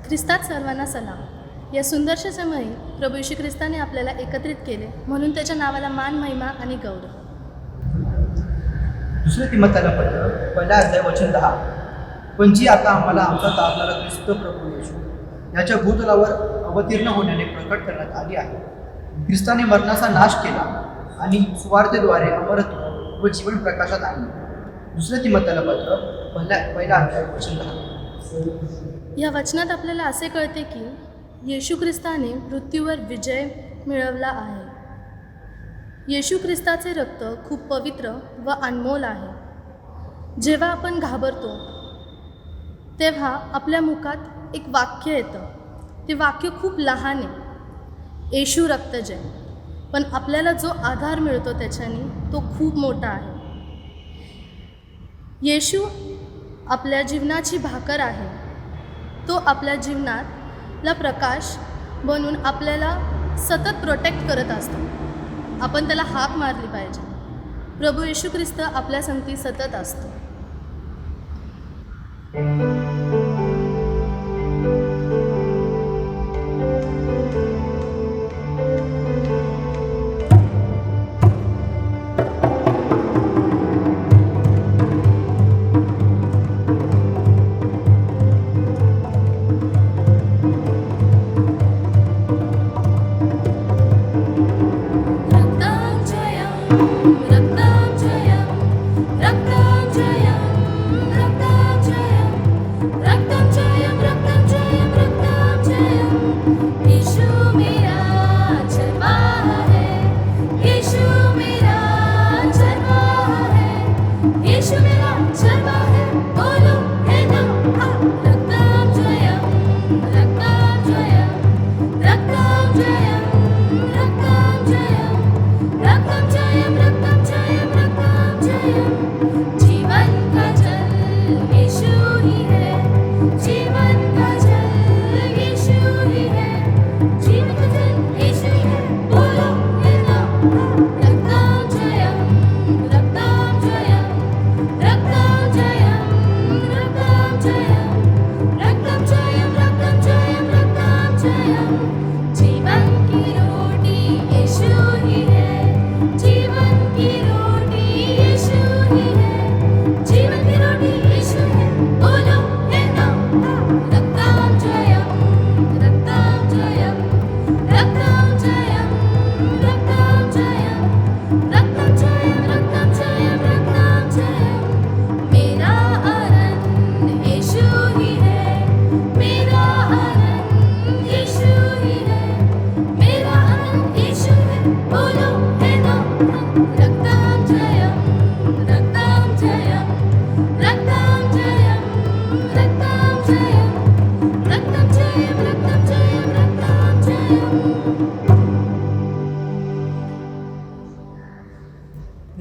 ख्रिस्तात सर्वांना सलाम. या सुंदरशा समयी प्रभू येशू ख्रिस्ताने आपल्याला एकत्रित केले, म्हणून त्याच्या नावाला मान, महिमा आणि गौरव. दुसरे तिमोथेला पत्र पहिला अध्याय वचन 10. पण जी आता आम्हाला आमचा तारणारा ख्रिस्त प्रभू येशू याच्या भूतलावर अवतीर्ण होण्याने प्रकट करण्यात आली आहे. ख्रिस्ताने मरणाचा नाश केला आणि सुवार्तेद्वारे अमरत्व व जीवन प्रकाशात आणले. दुसरे तिमोथेला पत्र पहिला अध्याय वचन 10. या वचनात आपल्याला असे कळते की येशू ख्रिस्ताने मृत्यूवर विजय मिळवला आहे. येशू ख्रिस्ताचे रक्त खूप पवित्र व अनमोल आहे. जेव्हा आपण घाबरतो तेव्हा आपल्या मुखात एक वाक्य येतं. ते वाक्य खूप लहान आहे, येशू रक्तजय. पण आपल्याला जो आधार मिळतो त्याच्याने तो खूप मोठा आहे. येशू आपल्या जीवनाची भाकर आहे. तो आपल्या जीवनातला प्रकाश बनून आपल्याला सतत प्रोटेक्ट करत असतो. आपण त्याला हाक मारली पाहिजे. प्रभू येशू ख्रिस्त आपल्या संगती सतत असतो.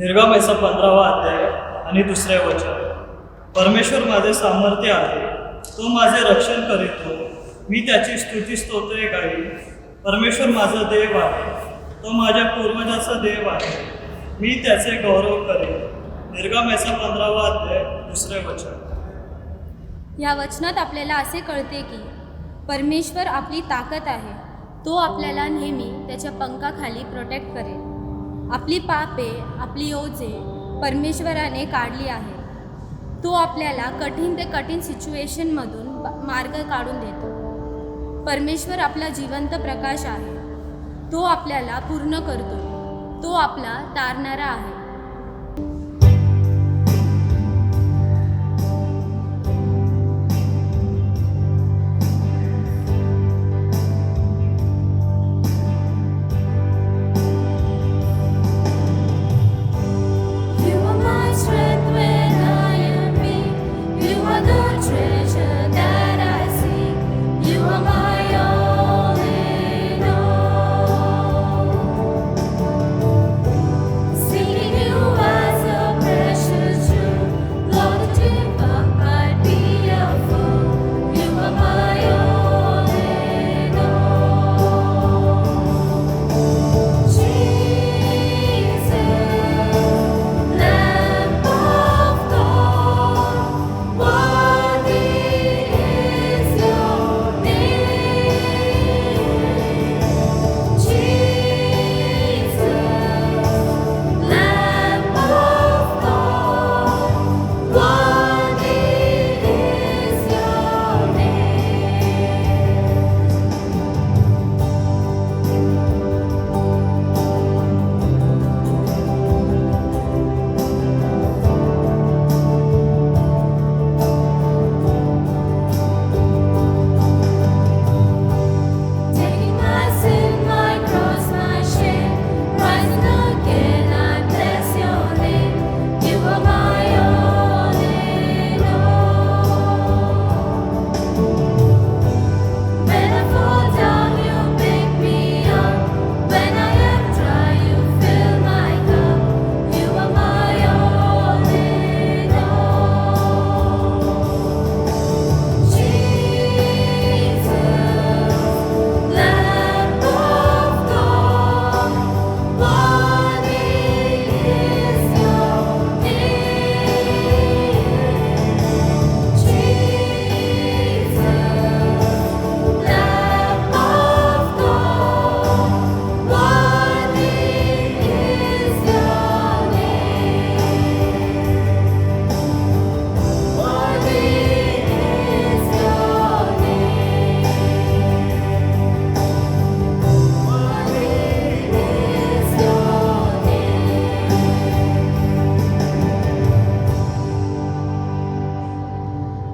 निर्गमनाचा 15वा अध्याय आणि 2रे वचन. परमेश्वर माझे सामर्थ्य आहे, तो माझे रक्षण करीतो, मी त्याची स्तुती स्तोत्रे गाईन. परमेश्वर माझा देव आहे, तो माझ्या पूर्वजाचा देव आहे, मी त्याचे गौरव करेन. निर्गमनाचा 15वा अध्याय 2रे वचन. या वचनात आपल्याला असे कळते की परमेश्वर आपली ताकद आहे. तो आपल्याला नेहमी त्याच्या पंखाखाली प्रोटेक्ट करेल. आपली पापे, आपली ओझे परमेश्वराने काढली आहे. तो आपल्याला कठीण ते कठीण सिच्युएशनमधून मार्ग काढून देतो. परमेश्वर आपला जिवंत प्रकाश आहे. तो आपल्याला पूर्ण करतो. तो आपला तारणारा आहे.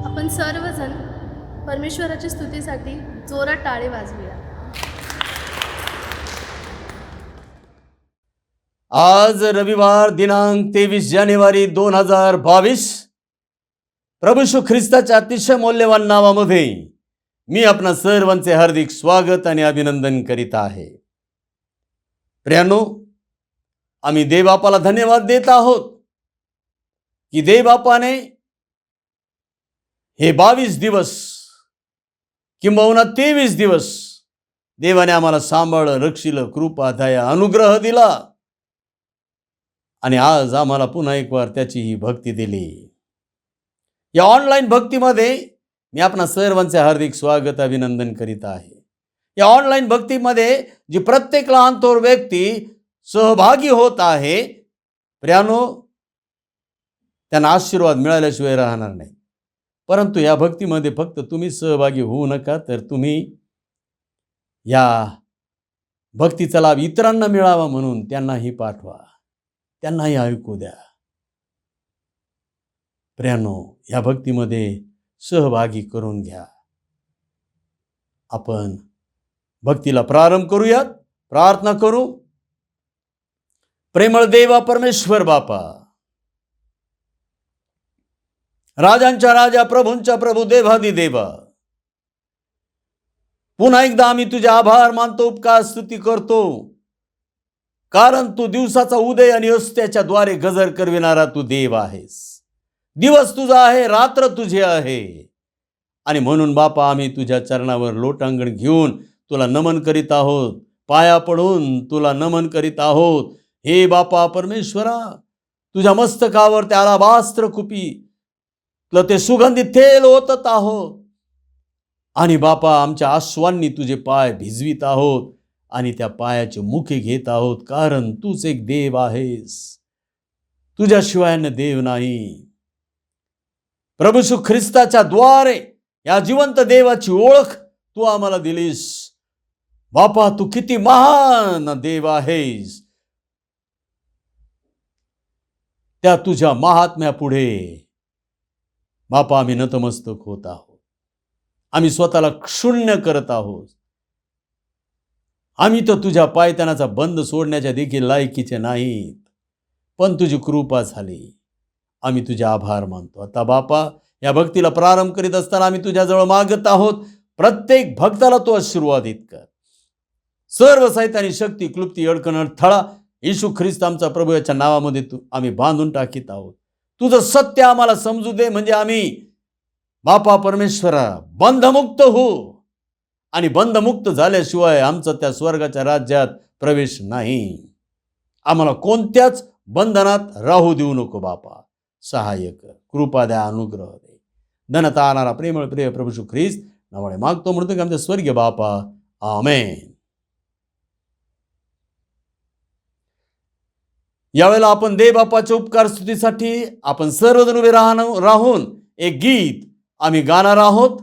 आपण सर्वजण परमेश्वराच्या स्तुतीसाठी जोरात टाळे वाजवूया. आज रविवार दिनांक 23 जानेवारी 2022 प्रभू येशू ख्रिस्ताच्या अतिशय मौल्यवान नावामध्ये मी आपणा सर्वांचे हार्दिक स्वागत आणि अभिनंदन करीत आहे. प्रियांनो, आम्ही देवबापाला धन्यवाद देत आहोत की देवबापाने हे 22 दिवस किंबहुना 23 दिवस देवाने आम्हाला सांभाळलं, रक्षिलं, कृपा, दया, अनुग्रह दिला आणि आज आम्हाला पुन्हा एक वार त्याची ही भक्ती दिली. या ऑनलाईन भक्तीमध्ये मी आपणा सर्वांचे हार्दिक स्वागत अभिनंदन करीत आहे. या ऑनलाईन भक्तीमध्ये जी प्रत्येक लहान थोर व्यक्ती सहभागी होत आहे, प्रियानो, त्यांना आशीर्वाद मिळाल्याशिवाय राहणार नाही. परंतु या भक्तीमध्ये फक्त तुम्ही सहभागी होऊ नका, तर तुम्ही या भक्तीचा लाभ इतरांना मिळावा म्हणून त्यांनाही पाठवा, त्यांनाही ऐकू द्या. प्रियांनो, या भक्तीमध्ये सहभागी करून घ्या. आपण भक्तीला प्रारंभ करूयात. प्रार्थना करू. प्रेमळ देवा परमेश्वर बापा, राजांच्या राजा, प्रभूंच्या प्रभू, देवादी देवा, पुन्हा एकदा आम्ही तुझे आभार मानतो, उपकार स्तुती करतो, कारण तू दिवसाचा उदय आणि अस्त्याच्या द्वारे गजर करविणारा तू देव आहेस. दिवस तुझा आहे, रात्र तुझे आहे, आणि म्हणून बापा आम्ही तुझ्या चरणावर लोटांगण घेऊन तुला नमन करीत आहोत, पाया पडून तुला नमन करीत आहोत. हे बापा परमेश्वरा, तुझ्या मस्तकावर त्या अलाबास्त्र कुपी ते सुगंधित तेल ओतत आहोत, आणि बापा आमच्या आश्वांनी तुझे पाय भिजवीत आहोत आणि त्या पायाचे मुखे घेत आहोत, कारण तूच एक देव आहेस, तुझ्याशिवाय देव नाही. प्रभू येशू ख्रिस्ताच्या द्वारे या जिवंत देवाची ओळख तू आम्हाला दिलीस. बापा, तू किती महान देव आहेस. त्या तुझ्या महात्म्यापुढे बापा आम्ही नतमस्तक होत आहोत. आम्ही स्वतःला क्षुण्ण करत आहोत. आम्ही तर तुझ्या पायतानाचा बंद सोडण्याच्या देखील लायकीचे नाहीत, पण तुझी कृपा झाली. आम्ही तुझे आभार मानतो. आता बापा, या भक्तीला प्रारंभ करीत असताना आम्ही तुझ्याजवळ मागत आहोत, प्रत्येक भक्ताला तू आशीर्वादित कर. सर्व सैतानी शक्ती, क्लुप्ती, अडकण, अडथळा येशू ख्रिस्त आमचा प्रभू याच्या नावामध्ये आम्ही बांधून टाकीत आहोत. तुझं सत्य आम्हाला समजू दे, म्हणजे आम्ही बापा परमेश्वरा बंधमुक्त हो. आणि बंधमुक्त झाल्याशिवाय आमचा त्या स्वर्गाच्या राज्यात प्रवेश नाही. आम्हाला कोणत्याच बंधनात राहू देऊ नको बापा. सहाय्य कर, कृपा द्या, अनुग्रह दे. धनता आणणारा प्रेमळ प्रिय प्रभू येशू ख्रिस्त नावाने मागतो म्हणतो की आमच्या स्वर्गीय बापा, आमेन. यावेळेला आपण देव बापाच्या उपकार स्तुतीसाठी आपण सर्वजण उभे राहून एक गीत आम्ही गाणार आहोत.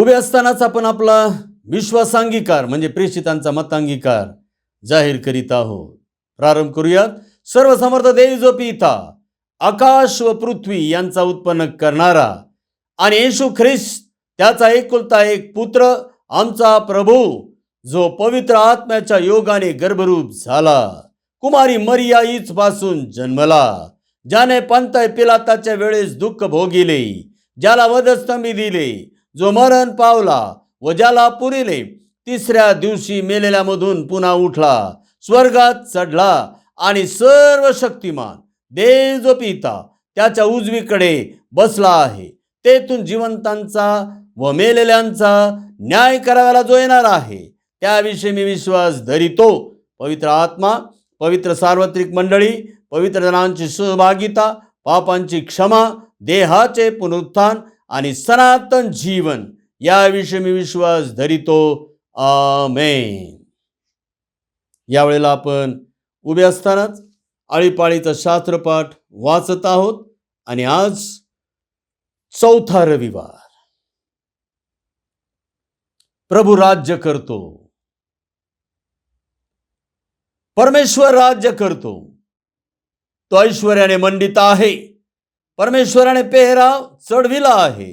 उभे असतानाच आपण आपला विश्वासांगीकार म्हणजे प्रेषितांचा मतांगीकार जाहीर करीत आहोत. प्रारंभ करूयात. सर्वसमर्थ देव जो पिता, आकाश व पृथ्वी यांचा उत्पन्न करणारा आणि येशू ख्रिस्त त्याचा एकुलता एक पुत्र आमचा प्रभू, जो पवित्र आत्म्याच्या योगाने गर्भरूप झाला, कुमारी मरिया हीच पासून जन्मला, ज्याने पंतय पिलाताच्या वेळेस दुःख भोगिले, ज्याला वधस्तंभी दिले, जो मरण पावला व ज्याला पुरिले, तिसऱ्या दिवशी मेलेल्यामधून पुन्हा उठला, स्वर्गात चढला आणि सर्व शक्तिमान देव जो पिता त्याच्या उजवीकडे बसला आहे, तेथून जिवंतांचा व मेलेल्यांचा न्याय करायला जो येणार आहे, त्याविषयी मी विश्वास धरितो. पवित्र आत्मा, पवित्र सार्वत्रिक मंडळी, पवित्र जनांची सहभागिता, पापांची क्षमा, देहाचे पुनरुत्थान आणि सनातन जीवन याविषयी मी विश्वास धरितो. आमेन. यावेळेला आपण उभे असतानाच आळीपाळीचा शास्त्रपाठ वाचत आहोत आणि आज चौथा रविवार. प्रभू राज्य करतो, परमेश्वर राज्य करतो, तो ऐश्वर्याने मंडित आहे, परमेश्वराने पेहराव चढविला आहे,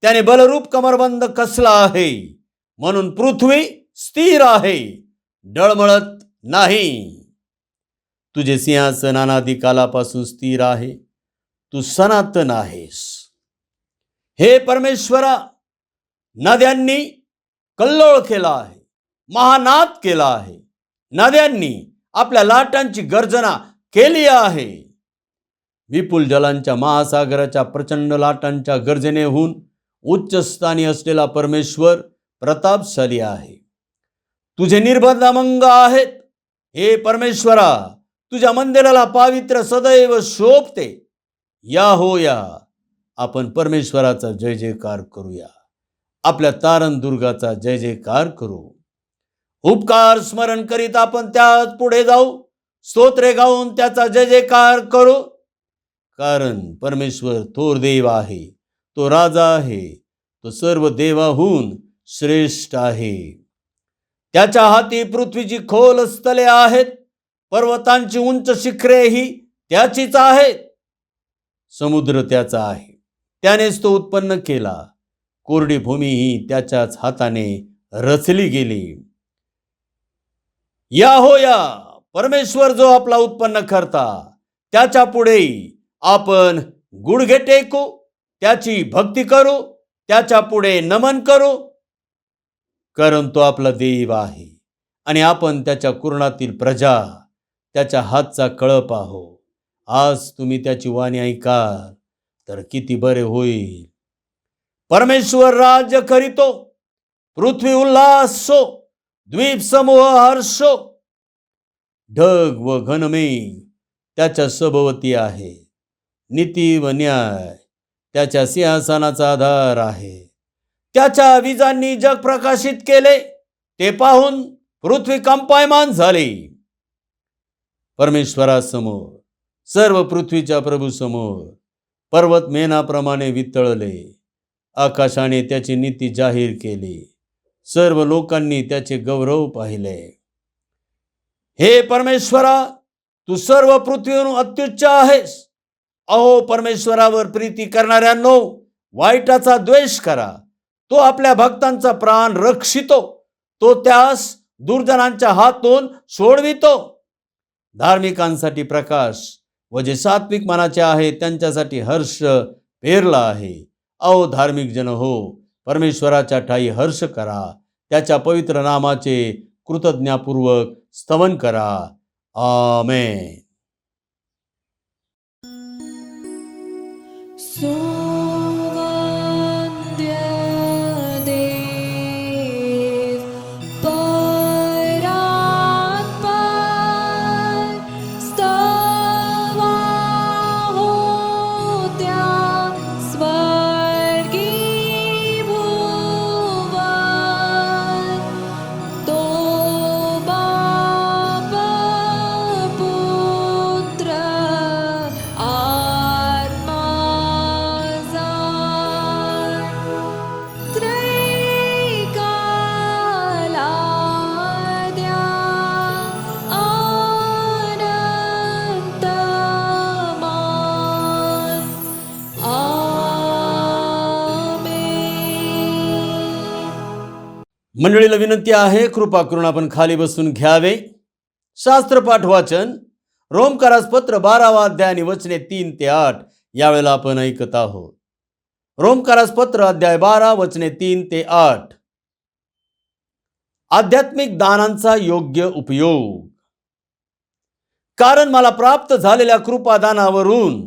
त्याने बलरूप कमरबंद कसला आहे, म्हणून पृथ्वी स्थिर आहे, डळमळत नाही. तुझे सिंहासन अनादी कालापासून स्थिर आहे, तू सनातन आहेस. हे परमेश्वरा, नद्यांनी कल्लोळ केला आहे, महानाद केला आहे, नद्यांनी आपल्या लाटांची गर्जना केली आहे. विपुल जलांच्या महासागराच्या प्रचंड लाटांच्या गर्जनेहून उच्चस्थानी असलेला परमेश्वर प्रतापशाली आहे. तुझे निर्बंध अमंग आहेत. हे परमेश्वरा, तुझ्या मंदिराला पावित्र सदैव शोभते. या हो या, आपण परमेश्वराचा जय जयकार करूया, आपल्या तारणदुर्गाचा जय जयकार करू. उपकार स्मरण करीत आपण त्याच पुढे जाऊ, स्तोत्रे गाऊन त्याचा जय जयकार करू. कारण परमेश्वर थोर देव आहे, तो राजा आहे, तो सर्व देवाहून श्रेष्ठ आहे. त्याच्या हाती पृथ्वीची खोल स्थले आहेत, पर्वतांची उंच शिखरेही त्याचीच आहेत. समुद्र त्याचा आहे, त्यानेच तो उत्पन्न केला. कोरडी भूमी ही त्याच्याच हाताने रचली गेली. या हो या, परमेश्वर जो आपला उत्पन्न करता, त्याच्या पुढे आपण गुडघे टेकू, त्याची भक्ती करू, त्याच्या पुढे नमन करू. कारण तो आपला देव आहे आणि आपण त्याच्या कुरणातील प्रजा, त्याच्या हातचा कळप आहो. आज तुम्ही त्याची वाणी ऐकाल तर किती बरे होईल. परमेश्वर राज्य करीतो, पृथ्वी उल्हासो, द्वीप समूह हर्षो. ढग व घनमेघ त्याच्या सभोवती आहे, नीती व न्याय त्याच्या सिंहासनाचा आधार आहे. त्याच्या विजांनी जग प्रकाशित केले, ते पाहून पृथ्वी कंपायमान झाली. परमेश्वरासमोर, सर्व पृथ्वीच्या प्रभू समोर पर्वत मेणाप्रमाणे वितळले. आकाशाने त्याची नीती जाहीर केली, सर्व लोकांनी त्याचे गौरव पाहिले. हे परमेश्वरा, तू सर्व पृथ्वीवरून अत्युच्च आहेस. अहो परमेश्वरावर प्रीती करणाऱ्यांनो, वाईटाचा द्वेष करा. तो आपल्या भक्तांचा प्राण रक्षितो, तो त्यास दुर्जनांच्या हातून सोडवितो. धार्मिकांसाठी प्रकाश व जे सात्विक मनाचे आहे त्यांच्यासाठी हर्ष पेरला आहे. अहो धार्मिक जन हो, परमेश्वराच्या ठाई हर्ष करा, त्याच्या पवित्र नामाचे कृतज्ञापूर्वक स्तवन करा. आमेन. मंडळीला विनंती आहे, कृपा करून आपण खाली बसून घ्यावे. शास्त्रपाठ वाचन रोमकारास पत्र 12वा अध्याय आणि वचने 3 ते 8 यावेळेला आपण ऐकत आहोत. रोमकारास पत्र अध्याय 12 वचने 3 ते 8. आध्यात्मिक दानांचा योग्य उपयोग. कारण मला प्राप्त झालेल्या कृपादानावरून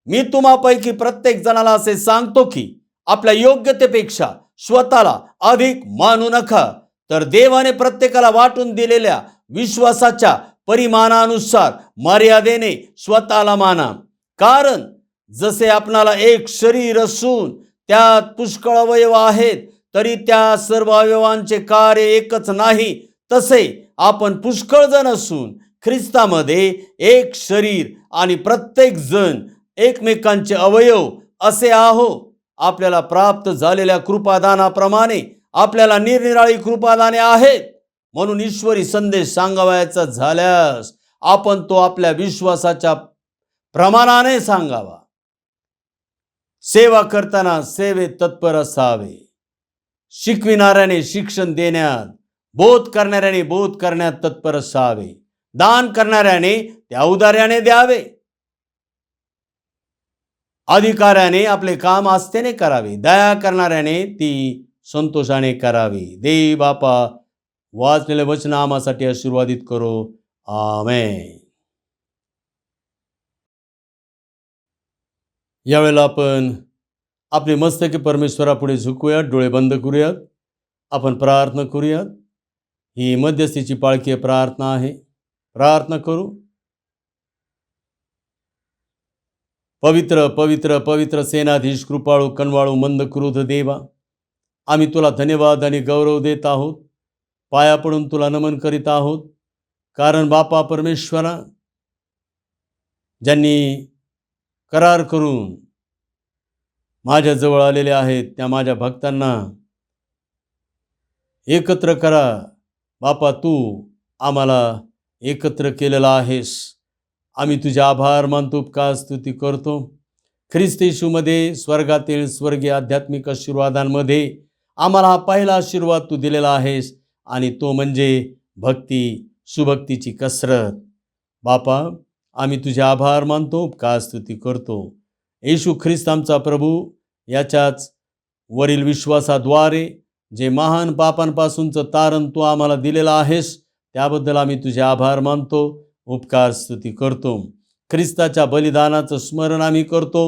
मी तुम्हापैकी प्रत्येक जणाला असे सांगतो की आपल्या योग्यतेपेक्षा स्वतःला अधिक मानू नका, तर देवाने प्रत्येकाला वाटून दिलेल्या विश्वासाच्या परिमाणानुसार मर्यादेने स्वतःला माना. कारण जसे आपणाला एक शरीर असून त्यात पुष्कळ अवयव आहेत, तरी त्या सर्व अवयवांचे कार्य एकच नाही, तसे आपण पुष्कळ जण असून ख्रिस्तामध्ये एक शरीर आणि प्रत्येक जण एकमेकांचे अवयव असे आहो. आपल्याला प्राप्त झालेल्या कृपादानाप्रमाणे आपल्याला निरनिराळी कृपादाने आहेत, म्हणून ईश्वरी संदेश सांगावयाचा झाल्यास आपण तो आपल्या विश्वासाच्या प्रमाणाने सांगावा. सेवा करताना सेवेत तत्पर असावे. शिकविणाऱ्याने शिक्षण देण्यात, बोध करणाऱ्याने बोध करण्यात तत्पर असावे. दान करणाऱ्याने ते औदार्याने द्यावे. अधिकाऱ्याने आपले काम आस्थेने करावे. दया करणाऱ्याने ती संतोषाने करावी. देव बापा वाचलेले वचन आम्हासाठी आशीर्वादित करो. आमेन. यावेळेला आपण आपले मस्तके परमेश्वरापुढे झुकूयात, डोळे बंद करूयात, आपण प्रार्थना करूयात. ही मध्यस्थीची पाळकीय प्रार्थना आहे. प्रार्थना करू. पवित्र पवित्र पवित्र सेनाधीश, कृपाळू, कनवाळू, मंद क्रोध देवा, आम्ही तुला धन्यवाद आणि गौरव देत आहोत. पाया पडून तुला नमन करीत आहोत. कारण बापा परमेश्वरा, ज्यांनी करार करून माझ्याजवळ आलेले आहेत त्या माझ्या भक्तांना एकत्र करा. बापा, तू आम्हाला एकत्र केलेला आहेस. आम्ही तुझे आभार मानतो, उपकार स्तुती करतो. ख्रिस्त येशूमध्ये स्वर्गातील स्वर्गीय आध्यात्मिक आशीर्वादांमध्ये आम्हाला हा पहिला आशीर्वाद तू दिलेला आहेस, आणि तो म्हणजे भक्ती, सुभक्तीची कसरत. बापा, आम्ही तुझे आभार मानतो, उपकार स्तुती करतो. येशू ख्रिस्त आमचा प्रभू याच्याच वरील विश्वासाद्वारे जे महान पापांपासूनचं तारण तू आम्हाला दिलेलं आहेस, त्याबद्दल आम्ही तुझे आभार मानतो, उपकार स्तुती करतो. ख्रिस्ताच्या बलिदानाचं स्मरण आम्ही करतो.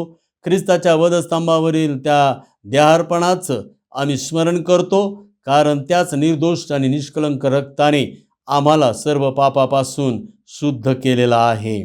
ख्रिस्ताच्या वधस्तंभावरील त्या देहार्पणाचं आम्ही स्मरण करतो, कारण त्याच निर्दोष आणि निष्कलंक रक्ताने आम्हाला सर्व पापापासून शुद्ध केलेलं आहे.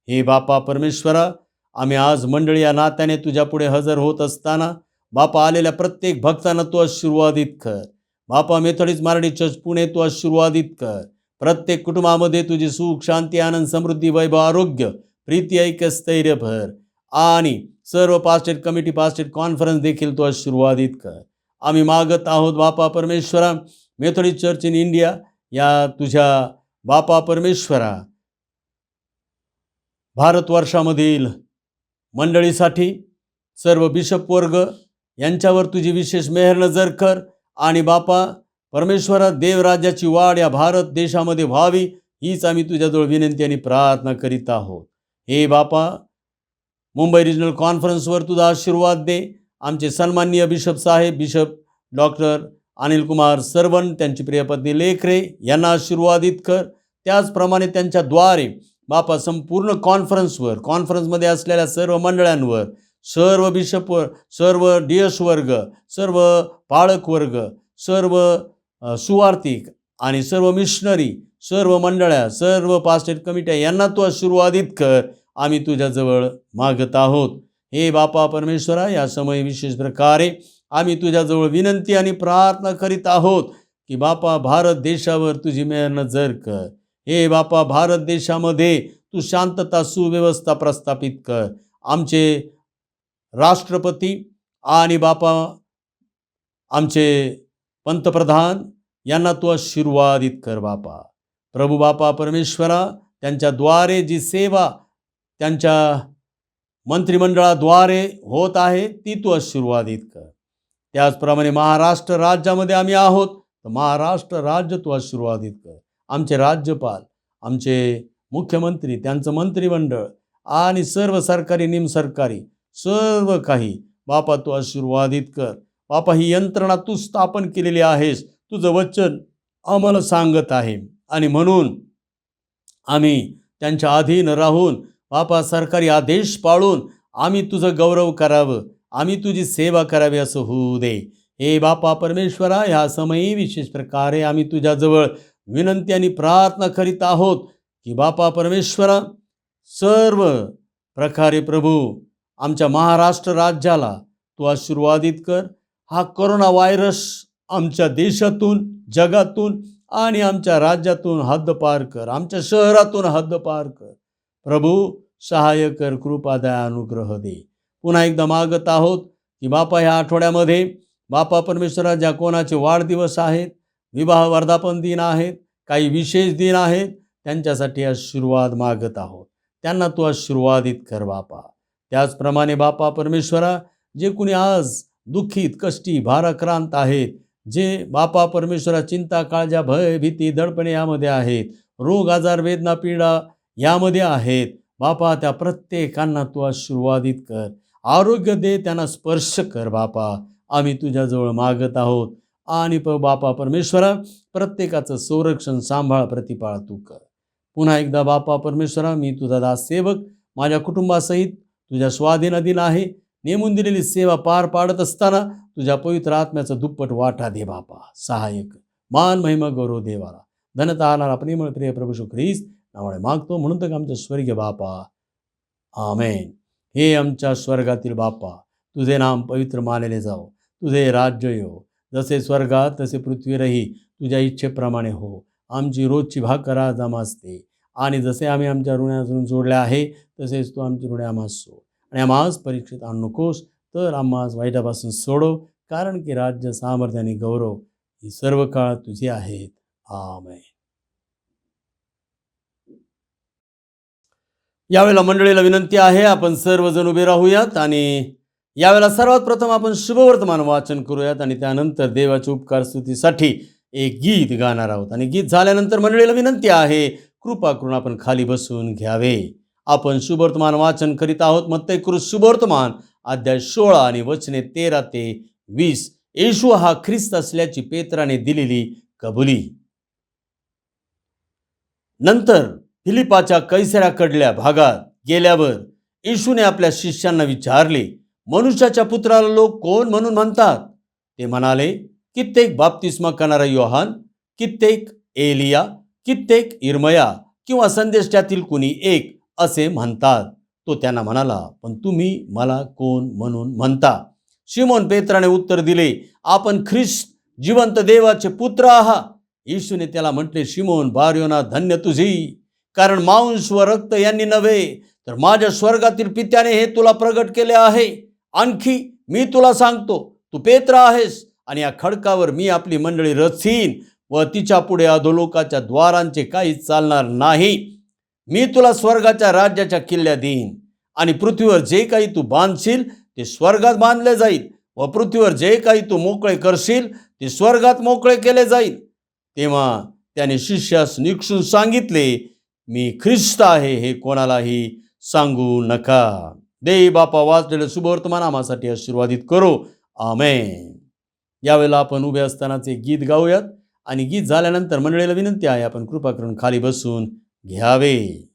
हे बापा परमेश्वरा, आम्ही आज मंडळी या नात्याने तुझ्या पुढे हजर होत असताना बापा, आलेल्या प्रत्येक भक्तांना तू आशीर्वादित कर. बापा, मेथोडिस्ट मारडी चर्च पुणे तू आशीर्वादित कर. प्रत्येक कुटुंबामध्ये तुझी सुख, शांती, आनंद, समृद्धी, वैभव, आरोग्य, प्रीती, ऐक्य, स्थैर्य भर. आणि सर्व पास्टेट कमिटी, पास्टेट कॉन्फरन्स देखील तू आशीर्वादित कर. आम्ही मागत आहोत बापा परमेश्वरा, मेथोडिस्ट चर्च इन इंडिया या तुझ्या बापा परमेश्वरा भारतवर्षामधील मंडळीसाठी सर्व बिशप वर्ग यांच्यावर तुझी विशेष मेहर नजर कर. आणि बापा परमेश्वरा, देवराज्याची वाढ या भारत देशामध्ये व्हावी, हीच आम्ही तुझ्याजवळ विनंती आणि प्रार्थना करीत आहोत. हे बापा, मुंबई रिजनल कॉन्फरन्सवर तुझा आशीर्वाद दे. आमचे सन्माननीय बिशप साहेब, बिशप डॉक्टर अनिल कुमार सरवण, त्यांची प्रियपत्नी लेखरे यांना आशीर्वादित कर. त्याचप्रमाणे त्यांच्याद्वारे बापा संपूर्ण कॉन्फरन्समध्ये असलेल्या सर्व मंडळांवर, सर्व बिशपवर, सर्व डीएस वर्ग, सर्व पाळक वर्ग, सर्व सुवार्थिक आणि सर्व मिशनरी, सर्व मंडळ्या, सर्व पास्टेट कमिट्या यांना तू आशीर्वादित कर, आम्ही तुझ्याजवळ मागत आहोत. हे बापा परमेश्वरा, या समय विशेष प्रकारे आम्ही तुझ्याजवळ विनंती आणि प्रार्थना करीत आहोत की बापा भारत देशावर तुझी मेहर नजर कर. हे बापा, भारत देशामध्ये तू शांतता, सुव्यवस्था प्रस्थापित कर. आमचे राष्ट्रपती आणि बापा आमचे पंतप्रधान यांना तू आशीर्वादित कर. बापा प्रभू, बापा परमेश्वरा, त्यांच्याद्वारे जी सेवा त्यांच्या मंत्रिमंडळाद्वारे होत आहे ती तू आशीर्वादित कर. त्याचप्रमाणे महाराष्ट्र राज्यामध्ये आम्ही आहोत, तर महाराष्ट्र राज्य तू आशीर्वादित कर. आमचे राज्यपाल, आमचे मुख्यमंत्री, त्यांचं मंत्रिमंडळ आणि सर्व सरकारी निमसरकारी सर्व काही बापा तू आशीर्वादित कर. बापा ही यंत्रणा तू स्थापन केलेली आहेस, तुझं वचन आम्हाला सांगत आहे आणि म्हणून आम्ही त्यांच्या अधीन राहून बापा सरकारी आदेश पाळून आम्ही तुझं गौरव करावं, आम्ही तुझी सेवा करावी असं होऊ दे. हे बापा परमेश्वरा, ह्या समयी विशेष प्रकारे आम्ही तुझ्याजवळ विनंती आणि प्रार्थना करीत आहोत की बापा परमेश्वरा, सर्व प्रकारे प्रभू आमच्या महाराष्ट्र राज्याला तू आशीर्वादित कर. हा कोरोना व्हायरस आमच्या देशातून, जगातून आणि आमच्या राज्यातून हद्दपार कर, आमच्या शहरातून हद्दपार कर. प्रभू सहाय्य कर, कृपा दया अनुग्रह दे. पुन्हा एकदा मागत आहोत की बापा ह्या आठवड्यामध्ये बापा परमेश्वरा, ज्या कोणाचे वाढदिवस आहेत, विवाह वर्धापन दिन आहेत, काही विशेष दिन आहेत, त्यांच्यासाठी आशीर्वाद मागत आहोत. त्यांना तू आशीर्वादित कर बापा. त्याचप्रमाणे बापा परमेश्वरा, जे कुणी आज दुःखीत, कष्टी, भाराक्रांत आहेत, जे बापा परमेश्वरा चिंता, काळजा, भय, भीती, दडपणे यामध्ये आहेत, रोग, आजार, वेदना, पीडा यामध्ये आहेत, बापा त्या प्रत्येकांना तू आशीर्वादित कर, आरोग्य दे, त्यांना स्पर्श कर बापा. आम्ही तुझ्याजवळ मागत आहोत आणि बापा परमेश्वरा, प्रत्येकाचं संरक्षण, सांभाळ, प्रतिपाळ तू कर. पुन्हा एकदा बापा परमेश्वरा, मी तुझा दास सेवक माझ्या कुटुंबासहित तुझ्या स्वाधीनाधीन आहे. नेमून दिलेली सेवा पार पाडत असताना तुझ्या पवित्र आत्म्याचा दुप्पट वाटा दे बापा. सहाय्यक मान, महिमा, गौरव देवाला धनता आणारा प्रेमळ प्रिय प्रभू श्री ख्रिस्त नावाने मागतो, म्हणून तर आमच्या स्वर्गीय बापा. आमेन. हे आमच्या स्वर्गातील बापा, तुझे नाम पवित्र मानले जाओ, तुझे राज्य येऊ, जसे स्वर्गात तसे पृथ्वीवरही तुझ्या इच्छेप्रमाणे हो. आमची रोजची भाकर आज आम्हास दे, आणि जसे आम्ही आमच्या ऋणातून जोडले आहे तसेच तू आमची ऋणे आम्हास सो, आणि आम्हास परीक्षेत आणू नकोस, तर आम्हास वाईटापासून सोडव, कारण की राज्य, सामर्थ्य आणि गौरव ही सर्व काळ तुझे आहेत. आमेन. यावेळेला मंडळीला विनंती आहे, आपण सर्वजण उभे राहूयात आणि यावेळेला सर्वात प्रथम आपण शुभवर्तमान वाचन करूयात आणि त्यानंतर देवाच्या उपकार स्तुतीसाठी एक गीत गाणार आहोत. आणि गीत झाल्यानंतर मंडळीला विनंती आहे, कृपा करून आपण खाली बसून घ्यावे. आपण शुभवर्तमान वाचन करीत आहोत. मत्ती कृत शुभवर्तमान अध्याय 16 आणि वचने 13 ते 20. येशू हा ख्रिस्त असल्याची पेत्राने दिलेली कबुली. नंतर फिलिपाच्या कैसऱ्याकडल्या भागात गेल्यावर येशूने आपल्या शिष्यांना विचारले, मनुष्याच्या पुत्राला लोक कोण म्हणून म्हणतात? ते म्हणाले, कित्येक बाप्तिस्मा करणारा योहान, कित्येक एलिया, कित्येक इर्मया किंवा संदेशातील कुणी एक असे म्हणतात. तो त्यांना म्हणाला, पण तुम्ही मला कोण म्हणून म्हणता? शिमोन पेत्राने उत्तर दिले, आपण ख्रिस्त जिवंत देवाचे पुत्र आहात. येशूने त्याला म्हटले, शिमोन बारयोना, धन्य तुझी, कारण मांस व रक्त यांनी नव्हे, तर माझ्या स्वर्गातील पित्याने हे तुला प्रगट केले आहे. आणखी मी तुला सांगतो, तू पेत्र आहेस, आणि या खडकावर मी आपली मंडळी रचीन व तिच्या पुढे अधोलोकाच्या द्वारांचे काही चालणार नाही. मी तुला स्वर्गाच्या राज्याच्या किल्ल्या देईन, आणि पृथ्वीवर जे काही तू बांधशील ते स्वर्गात बांधले जाईल, व पृथ्वीवर जे काही तू मोकळे करशील ते स्वर्गात मोकळे केले जाईल. तेव्हा त्याने शिष्यास निक्षून सांगितले, मी ख्रिस्त आहे, हे कोणालाही सांगू नका. दे बापा वाचलेलं शुभवर्तमान आम्हासाठी आशीर्वादित करो. आमेन. यावेळेला आपण उभे असतानाचे गीत गाऊयात, आणि गीत झाल्यानंतर मंडळीला विनंती आहे, आपण कृपा करून खाली बसून घ्यावे.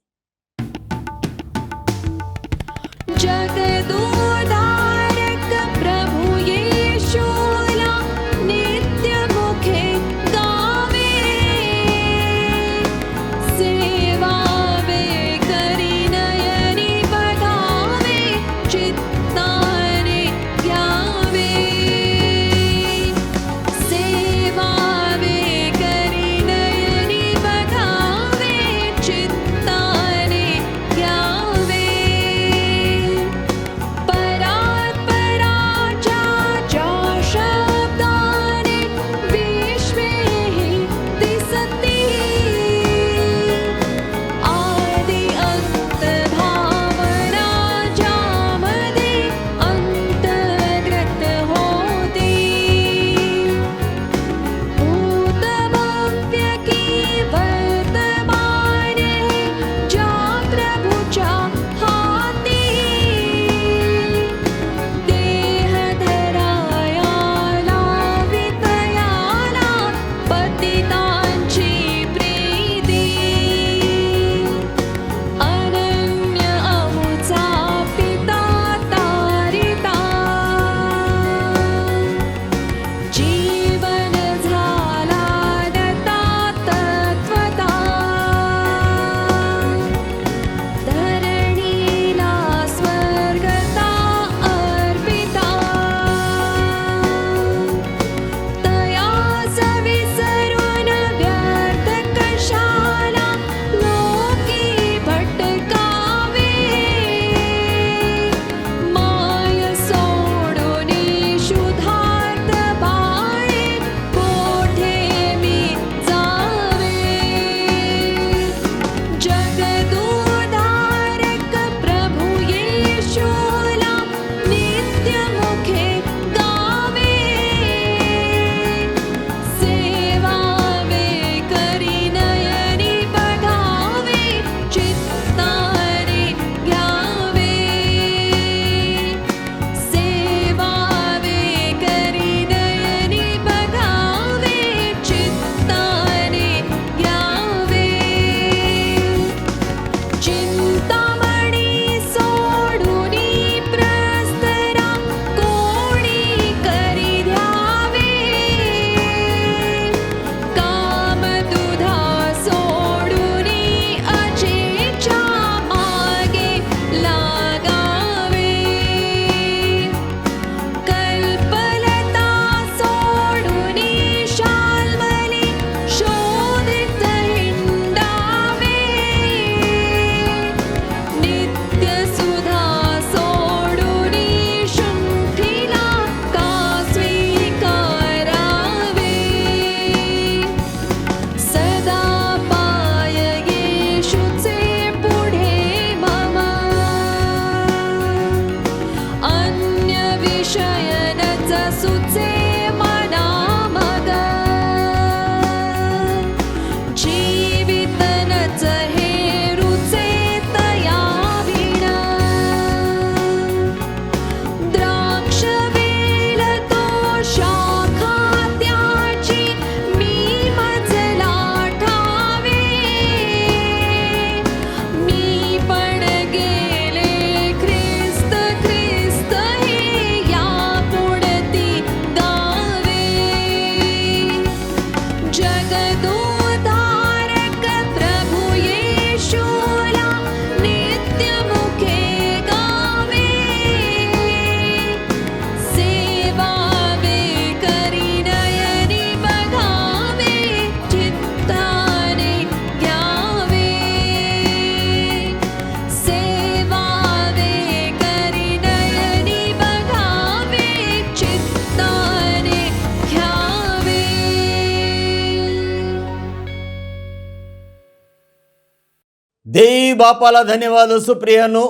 देवी बापाला धन्यवाद असो प्रियानो.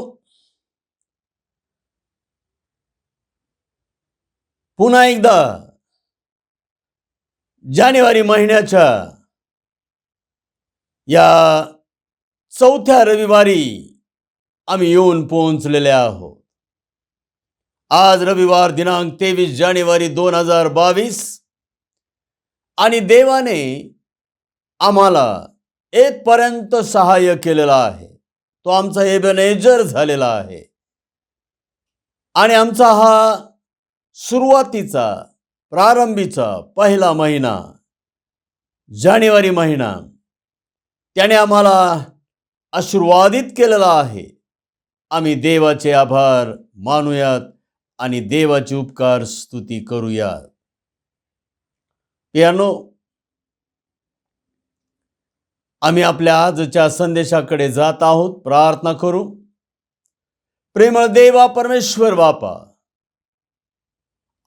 पुन्हा एकदा जानेवारी महिन्याच्या या 4थ्या रविवारी आम्ही येऊन पोहोचलेले आहोत. आज रविवार दिनांक 23 जानेवारी 2022 आणि देवाने आम्हाला येथपर्यंत सहाय्य केलेला आहे. तो आमचा एबेनेझर झालेला आहे आणि आमचा हा सुरुवातीचा प्रारंभीचा पहिला महिना जानेवारी महिना त्याने आम्हाला आशीर्वादित केलेला आहे. आम्ही देवाचे आभार मानूयात आणि देवाची उपकार स्तुती करूयात. प्रियानो, आम्ही आपल्या आजच्या संदेशाकडे जात आहोत. प्रार्थना करू. प्रेमळ देवा परमेश्वर बापा,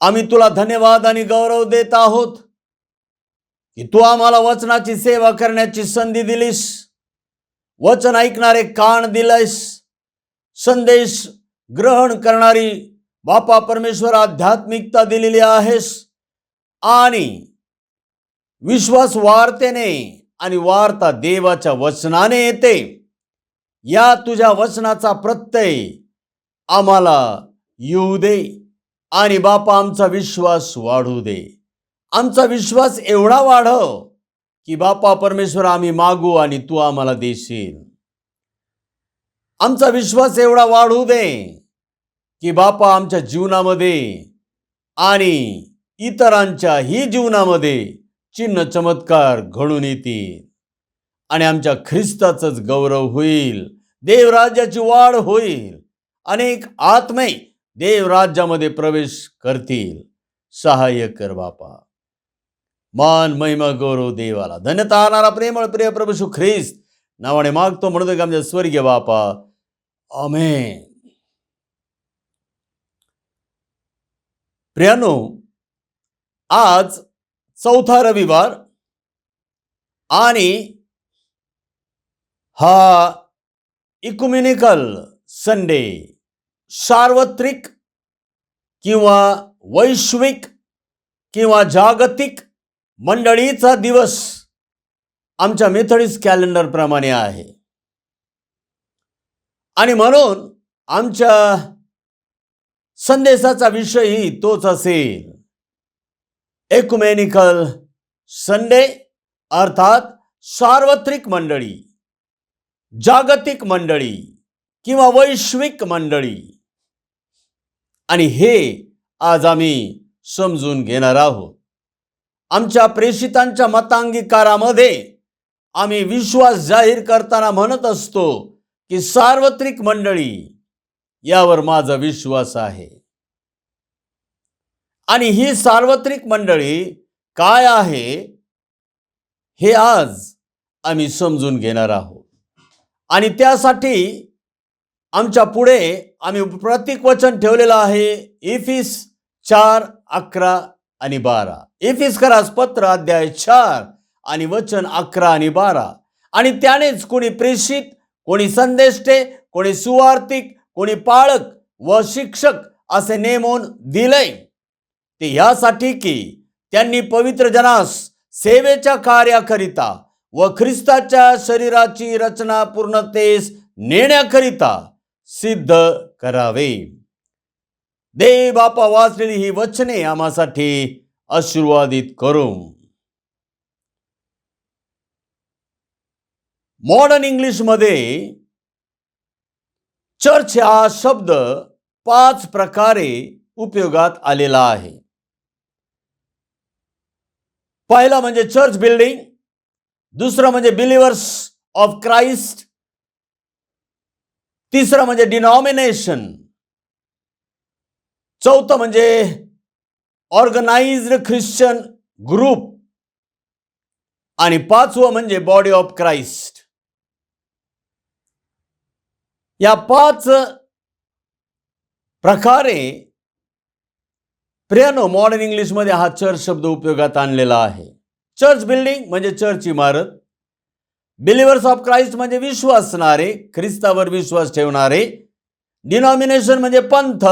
आम्ही तुला धन्यवाद आणि गौरव देत आहोत की तू आम्हाला वचनाची सेवा करण्याची संधी दिलीस, वचन ऐकणारे कान दिलेस, संदेश ग्रहण करणारी बापा परमेश्वर आध्यात्मिकता दिलेली आहेस आणि विश्वास वार्तेने आणि वार्ता देवाच्या वचनाने येते. या तुझ्या वचनाचा प्रत्यय आम्हाला येऊ दे आणि बापा आमचा विश्वास वाढू दे. आमचा विश्वास एवढा वाढव की बापा परमेश्वर आम्ही मागू आणि तू आम्हाला देशील. आमचा विश्वास एवढा वाढू दे की बापा आमच्या जीवनामध्ये आणि इतरांच्याही जीवनामध्ये चिन्ह चमत्कार घडून येतील आणि आमच्या ख्रिस्ताचंच गौरव होईल, देवराज्याची वाढ होईल, अनेक आत्मे देवराज्यामध्ये प्रवेश करतील. सहाय्य कर बापा. मान महिमा गौरव देवाला. धन्यता आणणारा प्रेमळ प्रिय प्रभू येशू ख्रिस्त नावाने मागतो म्हणतो की आमच्या स्वर्गीय बापा. आमेन. प्रियानो, आज 4था रविवार आणि हा इक्युमेनिकल संडे, सार्वत्रिक किंवा वैश्विक किंवा जागतिक मंडळीचा दिवस आमच्या मेथडिस्ट कॅलेंडर प्रमाणे आहे आणि म्हणून आमच्या संदेशाचा विषयही तोच असेल. इक्युमेनिकल संडे अर्थात सार्वत्रिक मंडळी, जागतिक मंडळी किंवा वैश्विक मंडळी. आणि हे आज आम्ही समजून घेणार आहोत. आमच्या प्रेषितांच्या मतांगीकारामध्ये आम्ही विश्वास जाहीर करताना म्हणत असतो की सार्वत्रिक मंडळी यावर माझा विश्वास आहे. आणि ही सार्वत्रिक मंडळी काय आहे हे आज आम्ही समजून घेणार आहोत. आणि त्यासाठी आमच्या पुढे आम्ही प्रतीक वचन ठेवलेलं आहे. इफिस 4:11 आणि 12. इफिसकरास पत्र अध्याय 4 आणि वचन 11 आणि 12. आणि त्यानेच कोणी प्रेषित, कोणी संदेष्टे, कोणी सुवार्तिक, कोणी पाळक व शिक्षक असे नेमून दिले, ते यासाठी की त्यांनी पवित्र जनास सेवेच्या कार्याकरिता व ख्रिस्ताच्या शरीराची रचना पूर्णतेस नेण्याकरिता सिद्ध करावे. देव बापा वाचलेली ही वचने आम्हासाठी आशीर्वादित करू. मॉडर्न इंग्लिशमध्ये चर्च हा शब्द 5 प्रकारे उपयोगात आलेला आहे. पहिला म्हणजे चर्च बिल्डिंग, दुसरं म्हणजे बिलिव्हर्स ऑफ क्राइस्ट, तिसरं म्हणजे डिनॉमिनेशन, चौथं म्हणजे ऑर्गनाइज्ड ख्रिश्चन ग्रुप आणि पाचवं म्हणजे बॉडी ऑफ क्राइस्ट. या 5 प्रकारे प्रियानो मॉडर्न इंग्लिशमध्ये हा चर्च शब्द उपयोगात आणलेला आहे. चर्च बिल्डिंग म्हणजे चर्च इमारत, बिलिव्हर्स ऑफ क्राइस्ट म्हणजे विश्वासणारे, ख्रिस्तावर विश्वास ठेवणारे. डिनॉमिनेशन म्हणजे पंथ.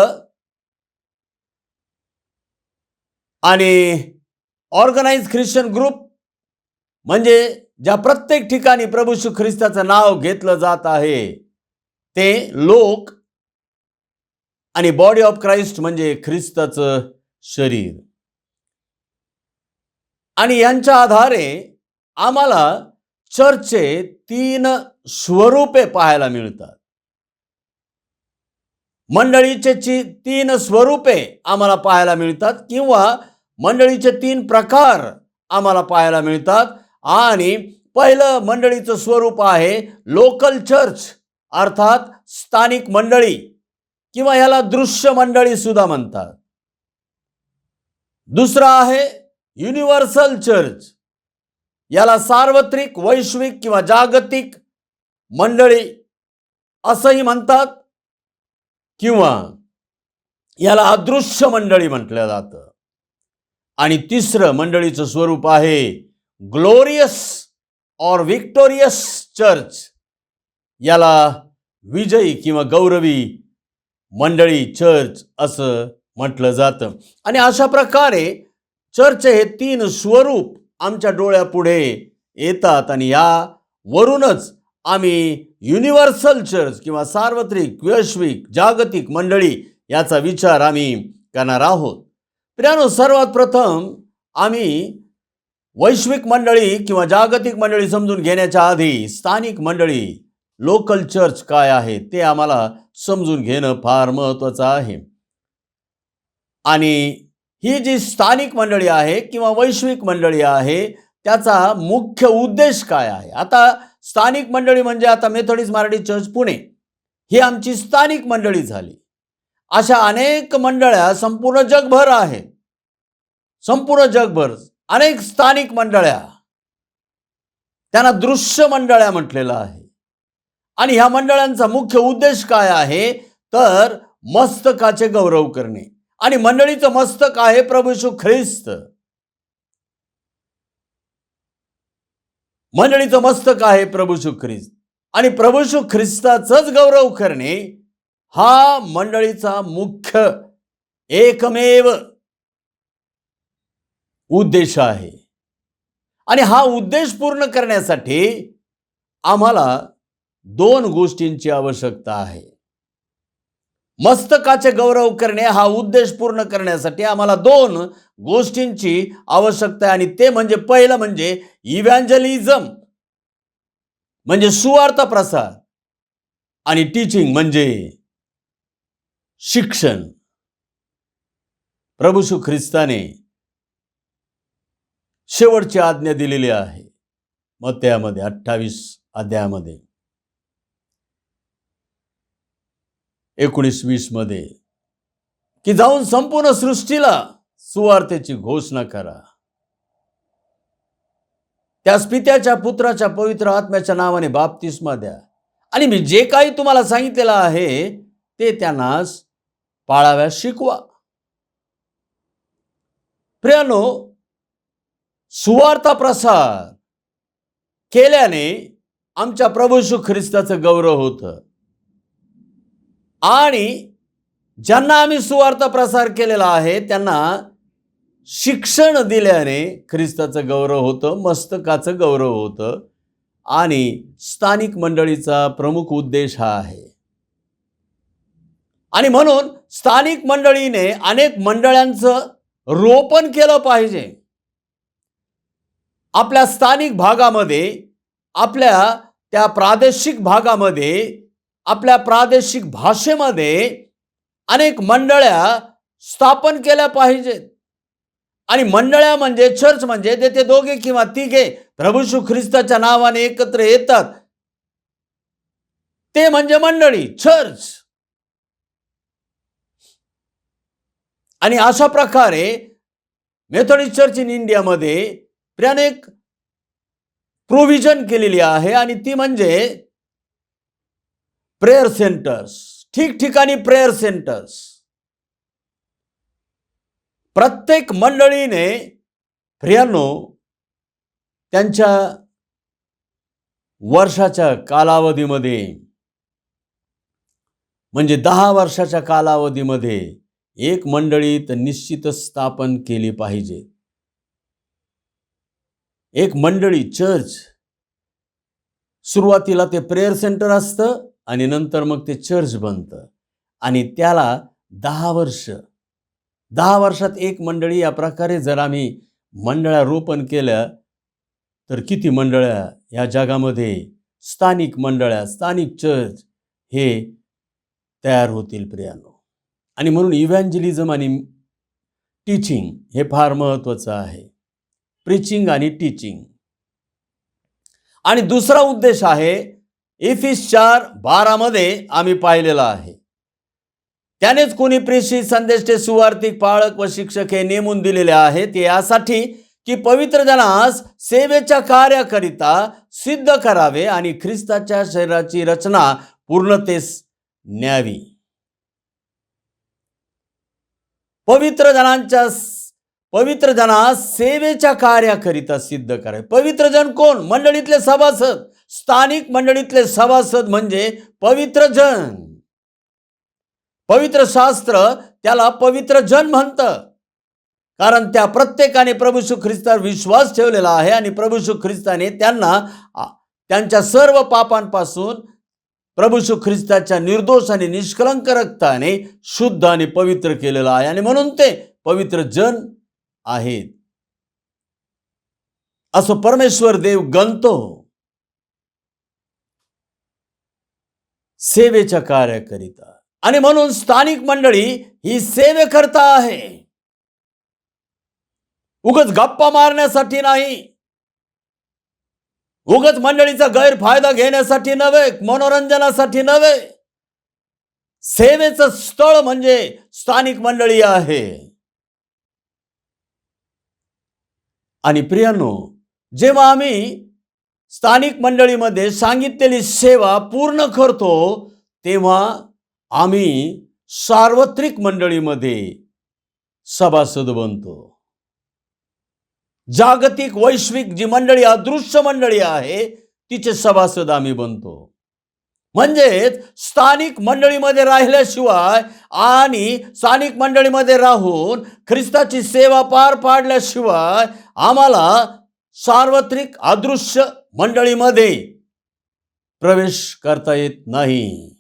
आणि ऑर्गनाइज ख्रिश्चन ग्रुप म्हणजे ज्या प्रत्येक ठिकाणी प्रभू येशू ख्रिस्ताचं नाव घेतलं जात आहे ते लोक. आणि बॉडी ऑफ क्राइस्ट म्हणजे ख्रिस्ताचं शरीर. आणि यांच्या आधारे आम्हाला चर्चचे 3 स्वरूपे पाहायला मिळतात. मंडळीचे 3 स्वरूपे आम्हाला पाहायला मिळतात किंवा मंडळीचे 3 प्रकार आम्हाला पाहायला मिळतात. आणि पहिलं मंडळीचं स्वरूप आहे लोकल चर्च, अर्थात स्थानिक मंडळी किंवा याला दृश्य मंडळी सुद्धा म्हणतात. दुसरं आहे युनिव्हर्सल चर्च, याला सार्वत्रिक, वैश्विक किंवा जागतिक मंडळी असंही म्हणतात किंवा याला अदृश्य मंडळी म्हटलं जातं. आणि तिसरं मंडळीचं स्वरूप आहे ग्लोरियस और विक्टोरियस चर्च, याला विजयी किंवा गौरवी मंडळी चर्च असं म्हटलं जातं. आणि अशा प्रकारे चर्च हे 3 स्वरूप आमच्या डोळ्यापुढे येतात. आणि यावरूनच आम्ही युनिव्हर्सल चर्च किंवा सार्वत्रिक, वैश्विक, जागतिक मंडळी याचा विचार आम्ही करणार आहोत. प्रियानो, सर्वात प्रथम आम्ही वैश्विक मंडळी किंवा जागतिक मंडळी समजून घेण्याच्या आधी स्थानिक मंडळी, लोकल चर्च काय आहे ते आम्हाला समजून घेणं फार महत्त्वाचं आहे. आणि ही जी स्थानिक मंडळी आहे किंवा वैश्विक मंडळी आहे त्याचा मुख्य उद्देश काय आहे. आता स्थानिक मंडळी म्हणजे आता मेथोडिस्ट मारडी चर्च पुणे ही आमची स्थानिक मंडळी झाली. अशा अनेक मंडळ्या संपूर्ण जगभर आहेत. संपूर्ण जगभर अनेक स्थानिक मंडळ्या, त्यांना दृश्य मंडळ्या म्हटलेलं आहे. आणि ह्या मंडळांचा मुख्य उद्देश काय आहे तर मस्तकाचे गौरव करणे. आणि मंडळीचं मस्तक आहे प्रभू येशू ख्रिस्त. मंडळीचं मस्तक आहे प्रभू येशू ख्रिस्त. आणि प्रभू येशू ख्रिस्ताचंच गौरव करणे हा मंडळीचा मुख्य एकमेव उद्देश आहे. आणि हा उद्देश पूर्ण करण्यासाठी आम्हाला 2 गोष्टींची आवश्यकता आहे. मस्तकाचे गौरव करणे हा उद्देश पूर्ण करण्यासाठी आम्हाला 2 गोष्टींची आवश्यकता आहे. आणि ते म्हणजे पहिलं म्हणजे इव्हँजलिझम म्हणजे सुवार्ता प्रसार, आणि टीचिंग म्हणजे शिक्षण. प्रभू येशू ख्रिस्ताने शेवटची आज्ञा दिलेली आहे मत्तयामध्ये 28 अध्यायामध्ये 19-20 मध्ये की जाऊन संपूर्ण सृष्टीला सुवार्तेची घोषणा करा. त्यास पित्याच्या, पुत्राच्या, पवित्र आत्म्याच्या नावाने बाप्तिस्मा द्या. आणि मी जे काही तुम्हाला सांगितलेलं आहे ते त्यांना पाळाव्यास शिकवा. प्रियानो, सुवार्ता प्रसार केल्याने आमच्या प्रभू येशू ख्रिस्ताचं गौरव होतं. आणि ज्यांना आम्ही सुवार्ता प्रसार केलेला आहे त्यांना शिक्षण दिल्याने ख्रिस्ताचं गौरव होतं, मस्तकाचं गौरव होतं. आणि स्थानिक मंडळीचा प्रमुख उद्देश हा आहे. आणि म्हणून स्थानिक मंडळीने अनेक मंडळांचं रोपण केलं पाहिजे. आपल्या स्थानिक भागामध्ये, आपल्या त्या प्रादेशिक भागामध्ये, आपल्या प्रादेशिक भाषेमध्ये अनेक मंडळ्या स्थापन केल्या पाहिजेत. आणि मंडळ्या म्हणजे चर्च म्हणजे ते 2 किंवा 3 प्रभू येशू ख्रिस्ताच्या नावाने एकत्र येतात ते म्हणजे मंडळी, चर्च. आणि अशा प्रकारे मेथोडिस्ट चर्च इन इंडियामध्ये अनेक प्रोव्हिजन केलेली आहे. आणि ती म्हणजे प्रेयर सेंटर्स, ठिकठिकाणी प्रेयर सेंटर्स. प्रत्येक मंडळीने प्रियांनो त्यांच्या वर्षाच्या कालावधीमध्ये, म्हणजे 10 वर्षाच्या कालावधीमध्ये एक मंडळी तर निश्चितच स्थापन केली पाहिजे. एक मंडळी, चर्च, सुरुवातीला ते प्रेयर सेंटर असतं आणि नंतर मग ते चर्च बनतं आणि त्याला 10 वर्षात एक मंडळी. या प्रकारे जर आम्ही मंडळा रोपण केलं तर किती मंडळ्या या जगामध्ये, स्थानिक मंडळ्या, स्थानिक चर्च हे तयार होतील प्रियानो. आणि म्हणून इव्हँजलिझम आणि टीचिंग हे फार महत्त्वाचं आहे. प्रीचिंग आणि टीचिंग. आणि दुसरा उद्देश आहे इफिस 4:12 मध्ये आम्ही पाहिलेला आहे. त्यानेच कोणी प्रेषित, संदेष्टे, सुवार्तिक, पाळक व शिक्षक हे नेमून दिलेले आहेत यासाठी की पवित्र जनास सेवेच्या कार्याकरिता सिद्ध करावे आणि ख्रिस्ताच्या शरीराची रचना पूर्णतेस न्यावी. पवित्र जनास सेवेच्या कार्याकरिता सिद्ध करावे. पवित्र जन कोण? मंडळीतले सभासद. स्थानिक मंडळीतले सभासद म्हणजे पवित्र जन. पवित्र शास्त्र त्याला पवित्र जन म्हणतं, कारण त्या प्रत्येकाने प्रभू येशू ख्रिस्तावर विश्वास ठेवलेला आहे आणि प्रभू येशू ख्रिस्ताने त्यांना त्यांच्या सर्व पापांपासून प्रभू येशू ख्रिस्ताच्या निर्दोष आणि निष्कलंक रक्ताने शुद्ध आणि पवित्र केलेलं आहे आणि म्हणून ते पवित्र जन आहेत असं परमेश्वर देव गणतो. सेवेच्या कार्याकरिता. आणि म्हणून स्थानिक मंडळी ही सेवेकरता आहे. उगाच गप्पा मारण्यासाठी नाही, उगाच मंडळीचा गैरफायदा घेण्यासाठी नव्हे, मनोरंजनासाठी नव्हे. सेवेचं स्थळ म्हणजे स्थानिक मंडळी आहे. आणि प्रियांनो, जेव्हा आम्ही स्थानिक मंडळीमध्ये सांगितलेली सेवा पूर्ण करतो तेव्हा आम्ही सार्वत्रिक मंडळीमध्ये सभासद बनतो. जागतिक, वैश्विक जी मंडळी, अदृश्य मंडळी आहे तिचे सभासद आम्ही बनतो. म्हणजेच स्थानिक मंडळीमध्ये राहिल्याशिवाय आणि स्थानिक मंडळीमध्ये राहून ख्रिस्ताची सेवा पार पाडल्याशिवाय आम्हाला सार्वत्रिक अदृश्य मंडळीमध्ये प्रवेश करता येत नाही.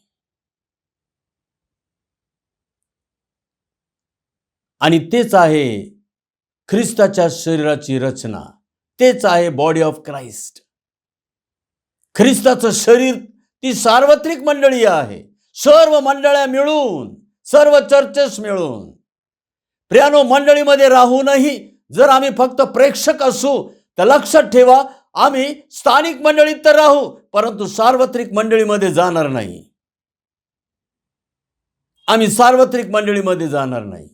आणि तेच आहे ख्रिस्ताच्या शरीराची रचना. तेच आहे बॉडी ऑफ क्राइस्ट. ख्रिस्ताचं शरीर ती सार्वत्रिक मंडळी आहे. सर्व मंडळ्या मिळून, सर्व चर्चेस मिळून. प्रियानो, मंडळीमध्ये राहूनही जर आम्ही फक्त प्रेक्षक असू तर लक्षात ठेवा, आम्ही स्थानिक मंडळीत तर राहू परंतु सार्वत्रिक मंडळीमध्ये जाणार नाही. आम्ही सार्वत्रिक मंडळीमध्ये जाणार नाही.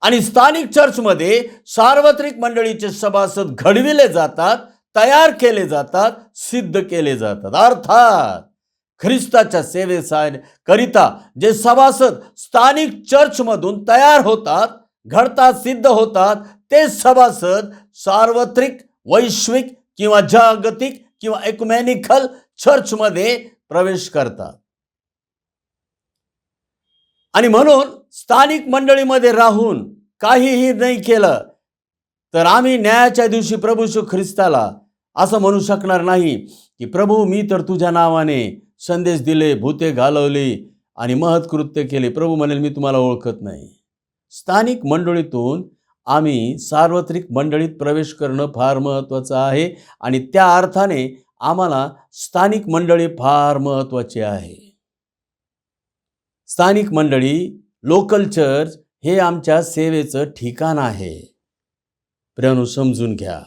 आणि स्थानिक चर्चमध्ये सार्वत्रिक मंडळीचे सभासद घडविले जातात, तयार केले जातात, सिद्ध केले जातात. अर्थात ख्रिस्ताच्या सेवेकरिता जे सभासद स्थानिक चर्चमधून तयार होतात, घडतात, सिद्ध होतात, ते सभासद सार्वत्रिक, वैश्विक किंवा जागतिक किंवा इक्युमेनिकल चर्चमध्ये प्रवेश करतात. आणि म्हणून स्थानिक मंडळीमध्ये राहून काहीही नाही केलं तर आम्ही न्यायाच्या दिवशी प्रभू येशू ख्रिस्ताला असं म्हणू शकणार नाही की प्रभू, मी तर तुझ्या नावाने संदेश दिले, भूते घालवली आणि महत्कृत्य केले. प्रभू म्हणेल, मी तुम्हाला ओळखत नाही. स्थानिक मंडळीतून आम्ही सार्वत्रिक मंडळीत प्रवेश करणं फार महत्त्वाचं आहे आणि त्या अर्थाने आम्हाला स्थानिक मंडळी फार महत्त्वाची आहे. स्थानिक मंडळी, लोकल चर्च हे आमच्या सेवेचं ठिकाण आहे. प्रियांनो, समजून घ्या.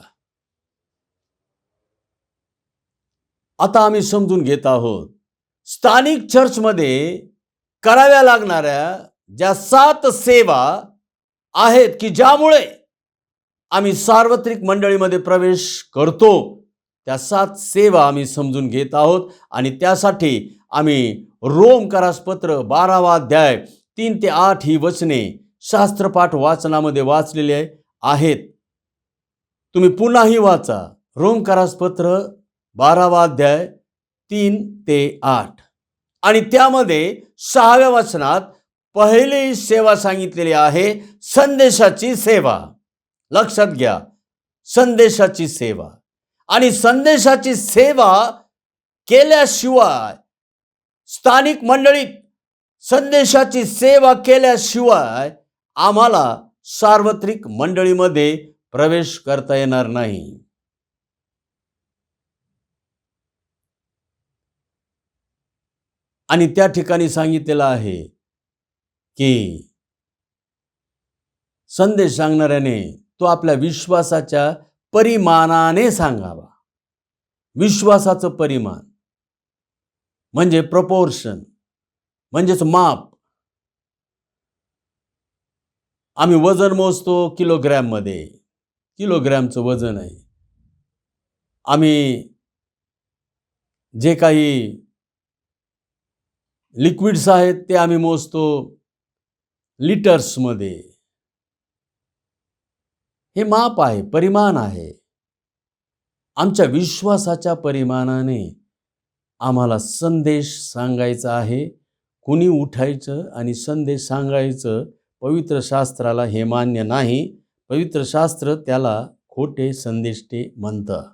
आता आम्ही समजून घेत आहोत स्थानिक चर्चमध्ये कराव्या लागणाऱ्या ज्या 7 सेवा आहेत की ज्यामुळे आम्ही सार्वत्रिक मंडळीमध्ये प्रवेश करतो. त्या 7 सेवा आम्ही समजून घेत आहोत आणि त्यासाठी आम्ही रोमकरासपत्र 12वा अध्याय 3 ते 8 ही वचने शास्त्रपाठ वाचनामध्ये वाचलेले आहेत. तुम्ही पुन्हाही वाचा. रोमकारास पत्र 12वा अध्याय 3 ते 8 आणि त्यामध्ये 6व्या वचनात पहिली सेवा सांगितलेली आहे, संदेशाची सेवा. लक्षात घ्या, संदेशाची सेवा. आणि संदेशाची सेवा केल्याशिवाय, स्थानिक मंडळीत संदेशाची सेवा केल्याशिवाय आम्हाला सार्वत्रिक मंडळीमध्ये प्रवेश करता येणार नाही. आणि त्या ठिकाणी सांगितलेलं आहे की संदेश सांगणाऱ्याने तो आपल्या विश्वासाच्या परिमाणाने सांगावा. विश्वासाचं परिमाण म्हणजे प्रपोर्शन, म्हणजेच माप. आम्ही वजन मोजतो किलोग्रॅम मध्ये, किलोग्रॅमचं वजन आहे. आम्ही जे काही लिक्विड्स आहेत ते आम्ही मोजतो लिटर्समध्ये. हे माप आहे, परिमाण आहे. आमच्या विश्वासाच्या परिमाणाने आम्हाला संदेश सांगायचा आहे. कुणी उठायचं आणि संदेश सांगायचं, पवित्र शास्त्राला हे मान्य नाही. पवित्र शास्त्र त्याला खोटे संदेष्टे म्हणतं.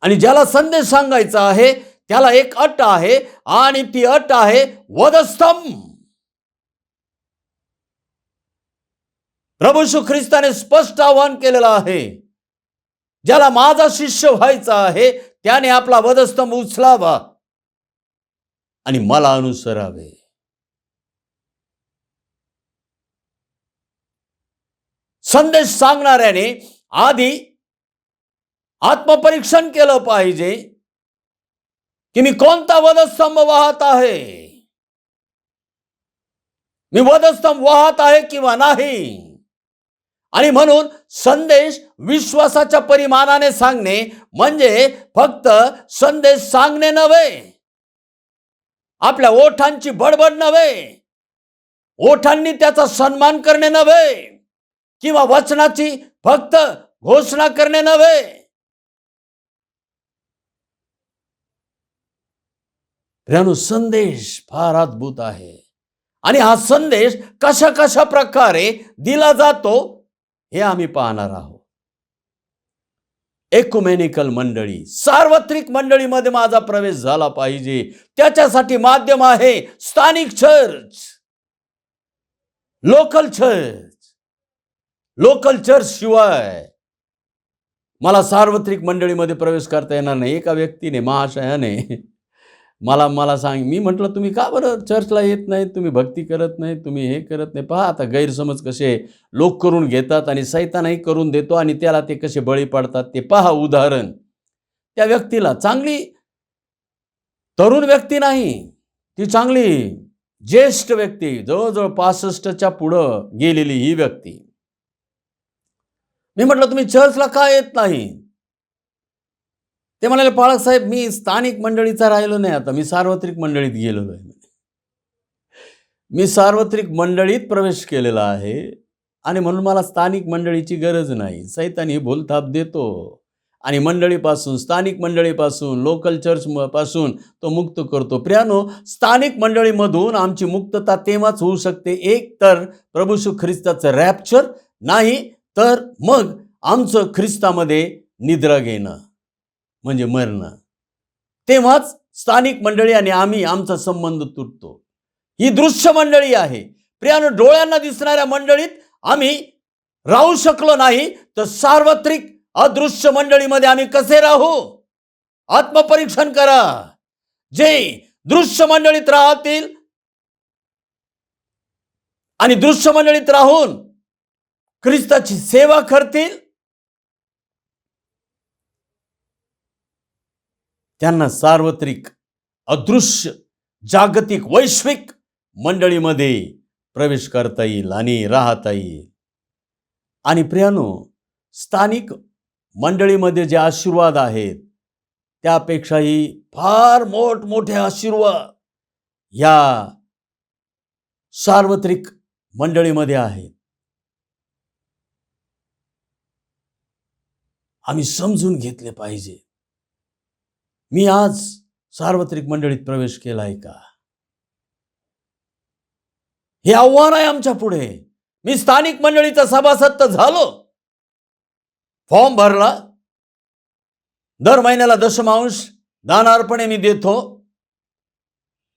आणि ज्याला संदेश सांगायचा आहे त्याला एक अट आहे, आणि ती अट आहे वधस्तंभ. प्रभू येशू ख्रिस्ताने स्पष्ट आवाहन केलेलं आहे, ज्याला माझा शिष्य व्हायचा आहे त्याने आपला वधस्तंभ उचलावा आणि मला अनुसरावे. संदेश सांगणाऱ्याने आधी आत्मपरीक्षण केलं पाहिजे की मी कोणता वधस्तंभ वाहत आहे. मी वधस्तंभ वाहत आहे किंवा नाही. आणि म्हणून संदेश विश्वासाच्या परिमाणाने सांगणे म्हणजे फक्त संदेश सांगणे नव्हे, आपल्या ओठांची बडबड नव्हे, ओठांनी त्याचा सन्मान करणे नव्हे, किंवा वचनाची फक्त घोषणा करणे नव्हे. प्रियानो, संदेश फार अद्भुत आहे. आणि हा संदेश कशा कशा प्रकारे दिला जातो हे आम्ही पाहणार आहोत. एकुमेनिकल मंडळी, सार्वत्रिक मंडळीमध्ये माझा प्रवेश झाला पाहिजे. त्याच्यासाठी माध्यम आहे स्थानिक church, local church. Local church शिवाय मला सार्वत्रिक मंडळीमध्ये प्रवेश करता येणार नाही. एका व्यक्तीने, महाशयाने मला सांग, मी म्हटलं तुम्ही का बरं चर्चला येत नाही, तुम्ही भक्ती करत नाही, तुम्ही हे करत नाही. पहा आता गैरसमज कसे लोक करून घेतात आणि सैतानही करून देतो आणि त्याला ते कसे बळी पडतात ते पहा. उदाहरण, त्या व्यक्तीला, चांगली तरुण व्यक्ती नाही, ती चांगली ज्येष्ठ व्यक्ती, जवळजवळ 65च्या पुढं गेलेली ही व्यक्ती. मी म्हटलं तुम्ही चर्चला का येत नाही? ते म्हणाले, पाळक साहेब मी स्थानिक मंडळीचा राहिलो नाही, आता मी सार्वत्रिक मंडळीत गेलेलो आहे. मी सार्वत्रिक मंडळीत प्रवेश केलेला आहे आणि म्हणून मला स्थानिक मंडळीची गरज नाही. सैतान ही भूलथाप देतो आणि मंडळीपासून, स्थानिक मंडळीपासून, लोकल चर्च पासून तो मुक्त करतो. प्रियानो, स्थानिक मंडळीमधून आमची मुक्तता तेव्हाच होऊ शकते, एक तर प्रभू येशू ख्रिस्ताचं रॅप्चर, नाही तर मग आमचं ख्रिस्तामध्ये निद्रा घेणं म्हणजे मरणं. तेव्हाच स्थानिक मंडळी आणि आम्ही, आमचा संबंध तुटतो. ही दृश्य मंडळी आहे. प्रियानो, डोळ्यांना दिसणाऱ्या मंडळीत आम्ही राहू शकलो नाही तर सार्वत्रिक अदृश्य मंडळीमध्ये आम्ही कसे राहू? आत्मपरीक्षण करा. जे दृश्य मंडळीत राहतील आणि दृश्य मंडळीत राहून ख्रिस्ताची सेवा करतील, त्यांना सार्वत्रिक, अदृश्य, जागतिक, वैश्विक मंडळीमध्ये प्रवेश करता येईल आणि राहता येईल. आणि प्रियानो, स्थानिक मंडळीमध्ये जे आशीर्वाद आहेत त्यापेक्षाही फार मोठमोठे आशीर्वाद या सार्वत्रिक मंडळीमध्ये आहेत. आम्ही समजून घेतले पाहिजे. मी आज सार्वत्रिक मंडळीत प्रवेश केलाय का? हे आव्हान आहे आमच्या पुढे. मी स्थानिक मंडळीचा सभासद तर झालो, फॉर्म भरला, दर महिन्याला दशमांश दानार्पणे मी देतो,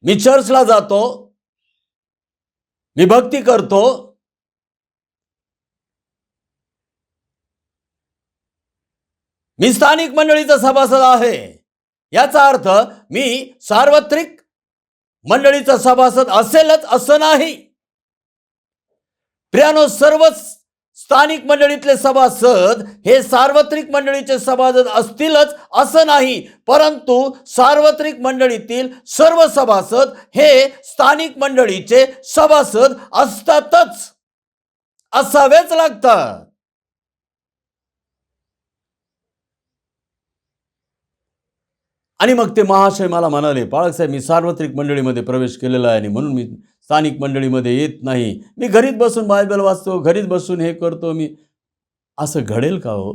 मी चर्चला जातो, मी भक्ती करतो, मी स्थानिक मंडळीचा सभासद आहे. याचा अर्थ मी सार्वत्रिक मंडळीचा सभासद असेलच असं नाही. प्रियानो, सर्वच स्थानिक मंडळीतले सभासद हे सार्वत्रिक मंडळीचे सभासद असतीलच असं नाही, परंतु सार्वत्रिक मंडळीतील सर्व सभासद हे स्थानिक मंडळीचे सभासद असतातच, असावेच लागतात. आणि मग ते महाशय मला म्हणाले, पाळकसाहेब, मी सार्वत्रिक मंडळीमध्ये प्रवेश केलेला आहे आणि म्हणून मी स्थानिक मंडळीमध्ये येत नाही. मी घरीच बसून बायबल वाचतो, घरीच बसून हे करतो. मी असं घडेल का हो?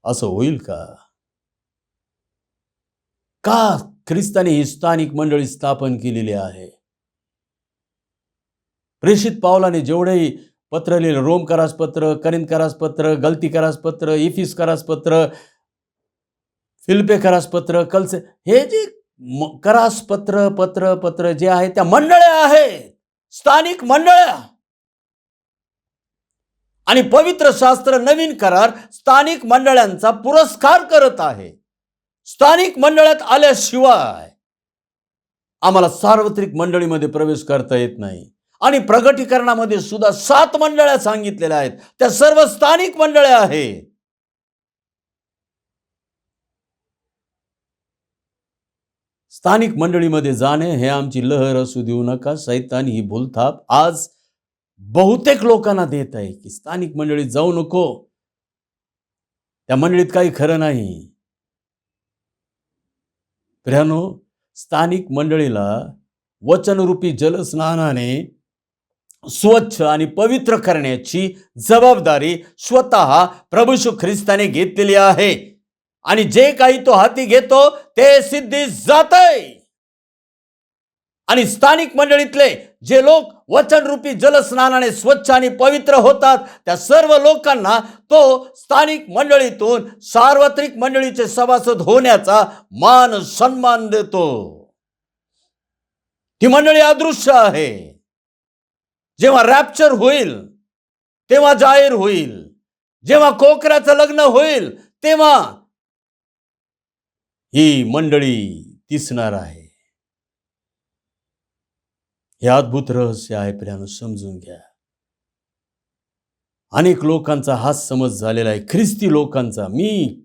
असं होईल का? का ख्रिस्ताने ही स्थानिक मंडळी स्थापन केलेली आहे? प्रेषित पावलाने जेवढेही पत्र लिहिले, रोम करासपत्र, करिंथ करासपत्र, गलती करासपत्र, इफिस करासपत्र, फिलिप्पे करासपत्र, कलसे, हे जे करासपत्र पत्र जे आहे त्या मंडळ्या आहेत, स्थानिक मंडळ्या. आणि पवित्र शास्त्र नवीन करार स्थानिक मंडळांचा पुरस्कार करत आहे. स्थानिक मंडळात आल्याशिवाय आम्हाला सार्वत्रिक मंडळीमध्ये प्रवेश करता येत नाही. आणि प्रगटीकरणामध्ये सुद्धा 7 मंडळ्या सांगितलेल्या आहेत, त्या सर्व स्थानिक मंडळ्या आहेत. स्थानिक मंडळीमध्ये जाणे हे आमची लहर असू देऊ नका. सैतान ही भूलथाप आज बहुतेक लोकांना देत आहे की स्थानिक मंडळीत जाऊ नको, त्या मंडळीत काही खरं नाही. प्रियानो, स्थानिक मंडळीला वचनरूपी जलस्नानाने स्वच्छ आणि पवित्र करण्याची जबाबदारी स्वतः प्रभू येशू ख्रिस्ताने घेतलेली आहे. आणि जे काही तो हाती घेतो ते सिद्धीस जातंय. आणि स्थानिक मंडळीतले जे लोक वचनरूपी जलस्नानाने स्वच्छ आणि पवित्र होतात, त्या सर्व लोकांना तो स्थानिक मंडळीतून सार्वत्रिक मंडळीचे सभासद होण्याचा मान सन्मान देतो. ती मंडळी अदृश्य आहे. जेव्हा रॅप्चर होईल तेव्हा जाहीर होईल. जेव्हा कोकराचं लग्न होईल तेव्हा ही मंडळी दिसणार आहे. हे अद्भुत रहस्य आहे प्रियानो, समजून घ्या. अनेक लोकांचा हाच समज झालेला आहे, ख्रिस्ती लोकांचा. मी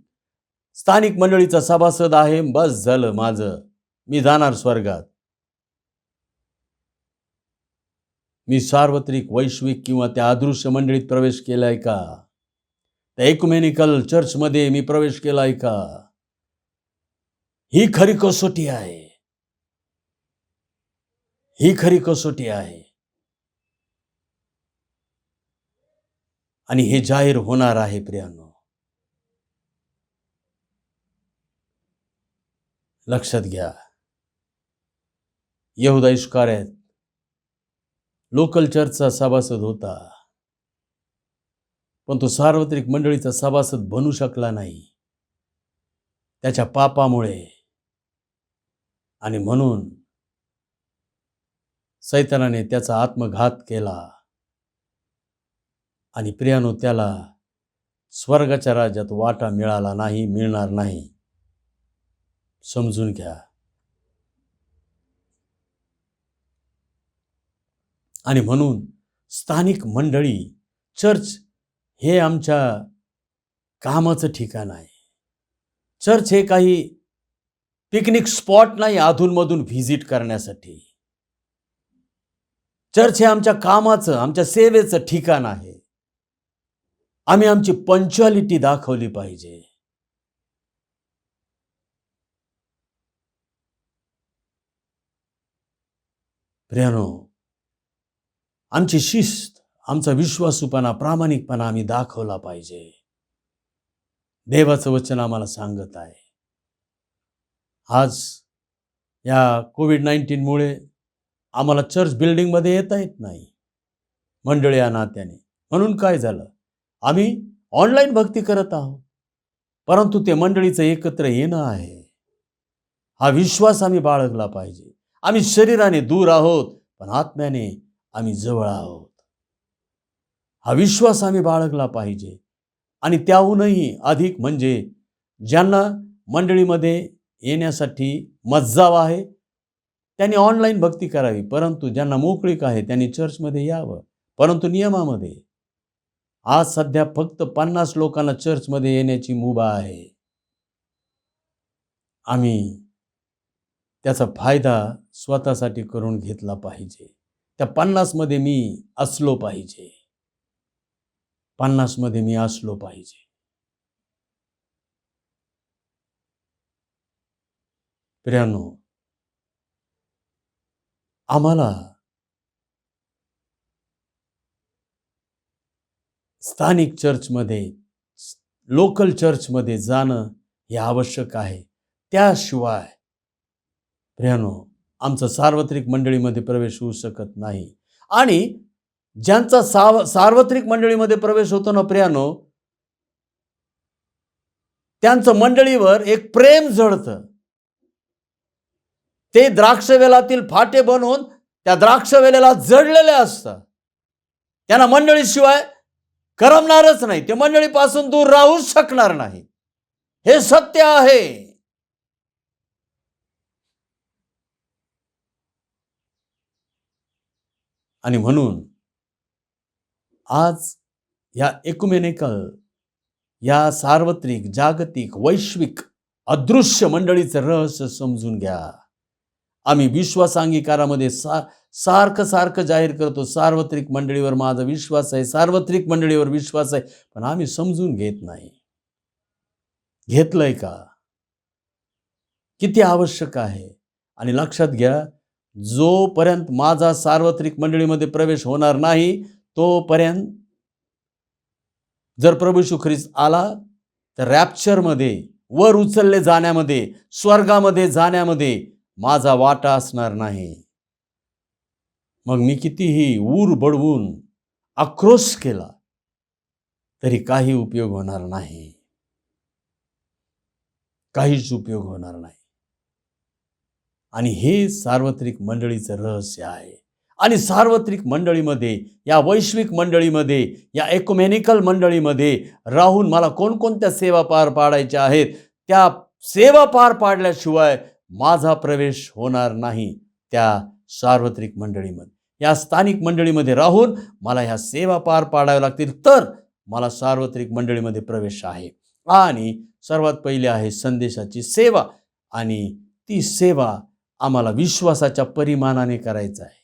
स्थानिक मंडळीचा सभासद आहे, बस झालं माझं, मी जाणार स्वर्गात. मी सार्वत्रिक, वैश्विक किंवा त्या अदृश्य मंडळीत प्रवेश केलाय का? त्या इक्युमेनिकल चर्चमध्ये मी प्रवेश केलाय का? ही खरी कसोटी आहे. ही खरी कसोटी आहे. आणि हे जाहीर होणार आहे प्रियानो, लक्षात घ्या. यहुदा इस्कारियोत लोकल चर्चचा सभासद होता, पण तो सार्वत्रिक मंडळीचा सभासद बनू शकला नाही त्याच्या पापामुळे. आणि म्हणून सैतानाने त्याचा आत्मघात केला. आणि प्रियानो, त्याला स्वर्गाच्या राज्यात वाटा मिळाला नाही, मिळणार नाही. समजून घ्या. आणि म्हणून स्थानिक मंडळी, चर्च हे आमच्या कामाचं ठिकाण आहे. चर्च हे काही पिकनिक स्पॉट नाही अधूनमधून व्हिजिट करण्यासाठी. चर्च हे आमच्या कामाचं, आमच्या सेवेचं ठिकाण आहे. आम्ही आमची पंक्च्युअलिटी दाखवली पाहिजे. प्रियानो, आमची शिस्त, आमचा विश्वासूपणा, प्रामाणिकपणा आम्ही दाखवला पाहिजे. देवाचं वचन आम्हाला सांगत आहे. आज या कोविड-19मुळे आम्हाला चर्च बिल्डिंगमध्ये येता येत नाही मंडळी या नात्याने. म्हणून काय झालं, आम्ही ऑनलाईन भक्ती करत आहोत, परंतु ते मंडळीचं एकत्र येणं आहे, हा विश्वास आम्ही बाळगला पाहिजे. आम्ही शरीराने दूर आहोत पण आत्म्याने आम्ही जवळ आहोत, हा विश्वास आम्ही बाळगला पाहिजे. आणि त्याहूनही अधिक म्हणजे ज्यांना मंडळीमध्ये येण्यासाठी मज्जाव आहे त्यांनी ऑनलाईन भक्ती करावी, परंतु ज्यांना मोकळीक आहे त्यांनी चर्चमध्ये यावं, परंतु नियमामध्ये. आज सध्या फक्त 50 लोकांना चर्चमध्ये येण्याची मुभा आहे. आम्ही त्याचा फायदा स्वतःसाठी करून घेतला पाहिजे. त्या 50 मध्ये मी असलो पाहिजे, 50 मध्ये मी असलो पाहिजे. प्रियांनो, आम्हाला स्थानिक चर्चमध्ये, लोकल चर्चमध्ये जाणं हे आवश्यक आहे. त्याशिवाय प्रियांनो आमचा सार्वत्रिक मंडळीमध्ये प्रवेश होऊ शकत नाही. आणि ज्यांचा सार्वत्रिक मंडळीमध्ये प्रवेश होतो ना प्रियांनो, त्यांचं मंडळीवर एक प्रेम जळतं. ते द्राक्षवेलातील फाटे बनवून त्या द्राक्षवेलेला जडलेले असतात. त्यांना मंडळीशिवाय करमणारच नाही, ते मंडळीपासून दूर राहूच शकणार नाही. हे सत्य आहे. आणि म्हणून आज या इक्युमेनिकल, या सार्वत्रिक, जागतिक, वैश्विक, अदृश्य मंडळीचं रहस्य समजून घ्या. आम्ही विश्वास अंगीकारामध्ये सारखं जाहीर करतो, सार्वत्रिक मंडळीवर माझा विश्वास आहे, सार्वत्रिक मंडळीवर विश्वास आहे, पण आम्ही समजून घेत नाही. घेतलंय का? किती आवश्यक आहे. आणि लक्षात घ्या, जोपर्यंत माझा सार्वत्रिक मंडळीमध्ये प्रवेश होणार नाही तोपर्यंत जर प्रभू येशू ख्रिस्त आला तर रॅप्चरमध्ये, वर उचलले जाण्यामध्ये, स्वर्गामध्ये जाण्यामध्ये माझा वाटा असणार नाही. मग मी कितीही ऊर बडवून आक्रोश केला तरी काही उपयोग होणार नाही, काहीच उपयोग होणार नाही. आणि हे सार्वत्रिक मंडळीचं रहस्य आहे. आणि सार्वत्रिक मंडळीमध्ये, या वैश्विक मंडळीमध्ये, या इक्युमेनिकल मंडळीमध्ये राहून मला कोणकोणत्या सेवा पार पाडायच्या आहेत, त्या सेवा पार पाडल्याशिवाय माझा प्रवेश होणार नाही त्या सार्वत्रिक मंडळीमध्ये. या स्थानिक मंडळीमध्ये राहून मला ह्या सेवा पार पाडाव्या लागतील, तर मला सार्वत्रिक मंडळीमध्ये प्रवेश आहे. आणि सर्वात पहिले आहे संदेशाची सेवा. आणि ती सेवा आम्हाला विश्वासाच्या परिमाणाने करायचं आहे.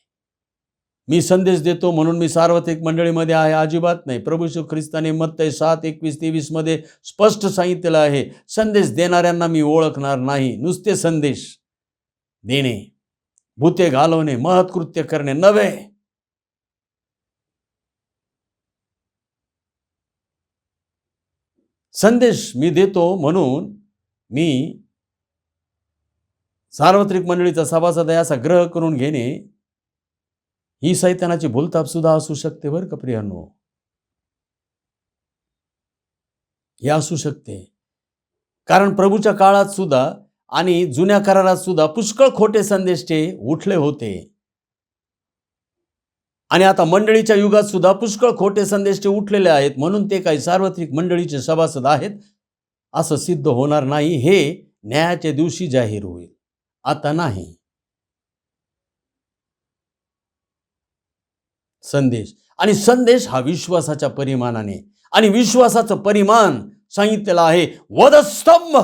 मी संदेश देतो म्हणून मी सार्वत्रिक मंडळीमध्ये आहे, अजिबात नाही. प्रभू येशू ख्रिस्ताने मत्तई 7:21-23 मध्ये स्पष्ट सांगितलेलं आहे, संदेश देणाऱ्यांना मी ओळखणार नाही. नुसते संदेश देणे, भूते घालवणे, महत्कृत्य करणे नव्हे. संदेश मी देतो म्हणून मी सार्वत्रिक मंडळीचा सभासद आहे असा ग्रह करून घेणे ही सैतानाची भूलथाप सुद्धा असू शकते बरं का प्रियांनो. हे असू शकते, कारण प्रभूच्या काळात सुद्धा आणि जुन्या करारात सुद्धा पुष्कळ खोटे संदेश ते उठले होते. आणि आता मंडळीच्या युगात सुद्धा पुष्कळ खोटे संदेश ते उठलेले आहेत. म्हणून ते काही सार्वत्रिक मंडळीचे सभासद आहेत असं सिद्ध होणार नाही. हे न्यायाच्या दिवशी जाहीर होईल, आता नाही. संदेश, आणि संदेश हा विश्वासाच्या परिमाणाने, आणि विश्वासाचं परिमाण सांगितलेलं आहे वधस्तंभ.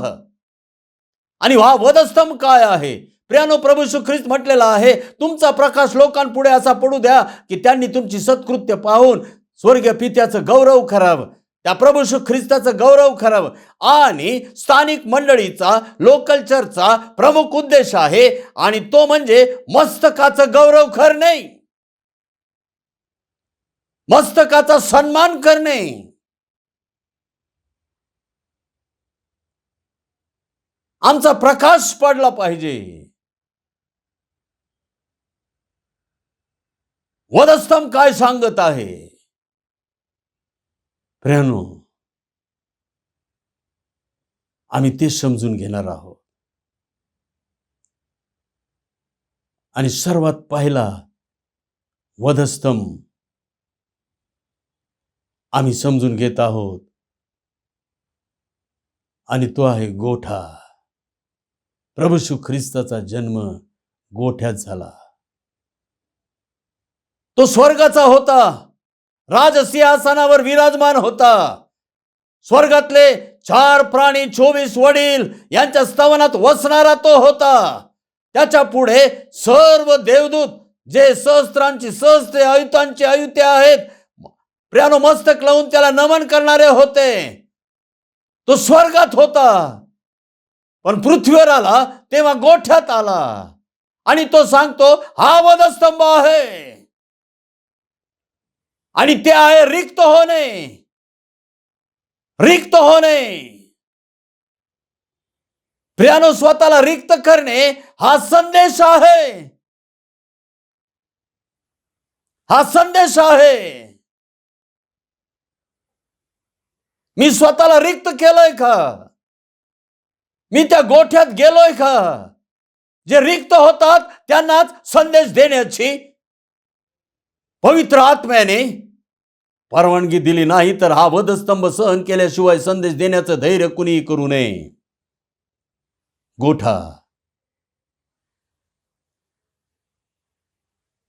आणि हा वधस्तंभ काय आहे प्रियानो? प्रभू येशू ख्रिस्त म्हटलेला आहे, तुमचा प्रकाश लोकांपुढे असा पडू द्या की त्यांनी तुमची सत्कृत्य पाहून स्वर्गीय पित्याचं गौरव करावं, त्या प्रभू येशू ख्रिस्ताचं गौरव करावं. आणि स्थानिक मंडळीचा, लोकल चर्चचा प्रमुख उद्देश आहे, आणि तो म्हणजे मस्तकाचं गौरव करणे, मस्तकाचा सन्मान करणे. आमचा प्रकाश पडला पाहिजे. वधस्तंभ काय सांगत आहे? प्रियानो, आम्ही ते समजून घेणार आहोत. आणि सर्वात पहिला वधस्तंभ आम्ही समजून घेत आहोत, आणि तो आहे गोठा. प्रभू येशू ख्रिस्ताचा जन्म गोठ्यात झाला. तो स्वर्गाचा होता, राजसिंहासनावर विराजमान होता. स्वर्गातले 4 प्राणी 24 वडील यांच्या स्तवनात वसणारा तो होता. त्याच्या पुढे सर्व देवदूत, जे सहस्त्रांची सहस्त्रे, आयुतांची आयुते आहेत, प्रियानो मस्तक लावून त्याला नमन करणारे होते. तो स्वर्गात होता, पण पृथ्वीवर आला तेव्हा गोठ्यात आला. आणि तो सांगतो, हा वधस्तंभ आहे, आणि ते आहे रिक्त होणे. रिक्त होणे. प्रियानो, स्वतःला रिक्त करणे हा संदेश आहे. हा संदेश आहे. मी स्वतःला रिक्त केलंय का? मी त्या गोठ्यात गेलोय का? जे रिक्त होतात त्यांनाच संदेश देण्याची पवित्र आत्म्याने परवानगी दिली नाही, तर हा वधस्तंभ सहन केल्याशिवाय संदेश देण्याचं धैर्य कुणीही करू नये. गोठा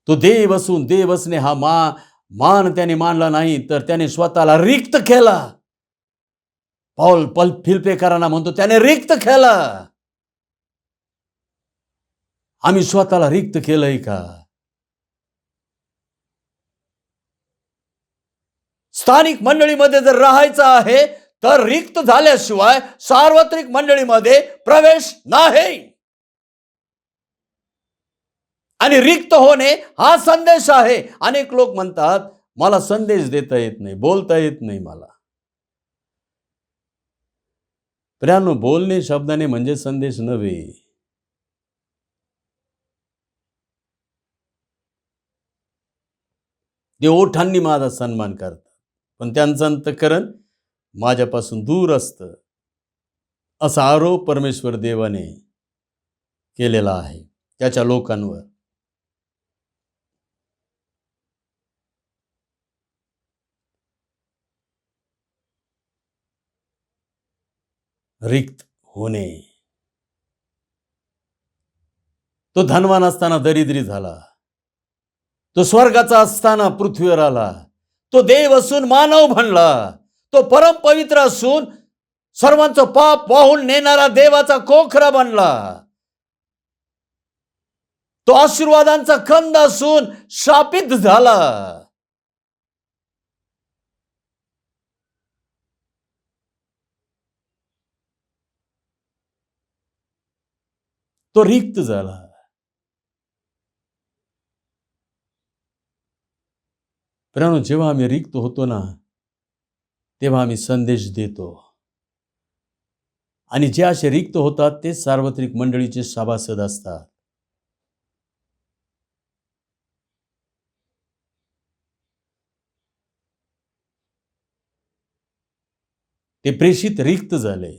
तो देव असून देव असणे हा मान त्याने मानला नाही, तर त्याने स्वतःला रिक्त केला. पौल फिलिप्पियरांना म्हणतो, त्याने रिक्त केला. आम्ही स्वतःला रिक्त केलंय का? स्थानिक मंडळीमध्ये जर राहायचं आहे तर रिक्त झाल्याशिवाय सार्वत्रिक मंडळीमध्ये प्रवेश नाही. आणि रिक्त होणे हा संदेश आहे. अनेक लोक म्हणतात, मला संदेश देता येत नाही, बोलता येत नाही मला. प्रियानो, बोलणे शब्दाने म्हणजे संदेश नव्हे. ते ओठांनी माझा सन्मान करतात, पण त्यांचं अंतःकरण माझ्यापासून दूर असतं, असा आरोप परमेश्वर देवाने केलेला आहे त्याच्या लोकांवर. रिक्त होणे. तो धनवान असताना दरिद्री झाला. तो स्वर्गाचा असताना पृथ्वीवर आला. तो देव असून मानव बनला. तो परमपवित्र असून सर्वांचं पाप वाहून नेणारा देवाचा कोखरा बनला. तो आशीर्वादांचा कंद असून शापित झाला. तो रिक्त झाला. परंतु जेव्हा आम्ही रिक्त होतो ना, तेव्हा आम्ही संदेश देतो. आणि जे असे रिक्त होतात ते सार्वत्रिक मंडळीचे सभासद असतात. ते प्रेषित रिक्त झाले.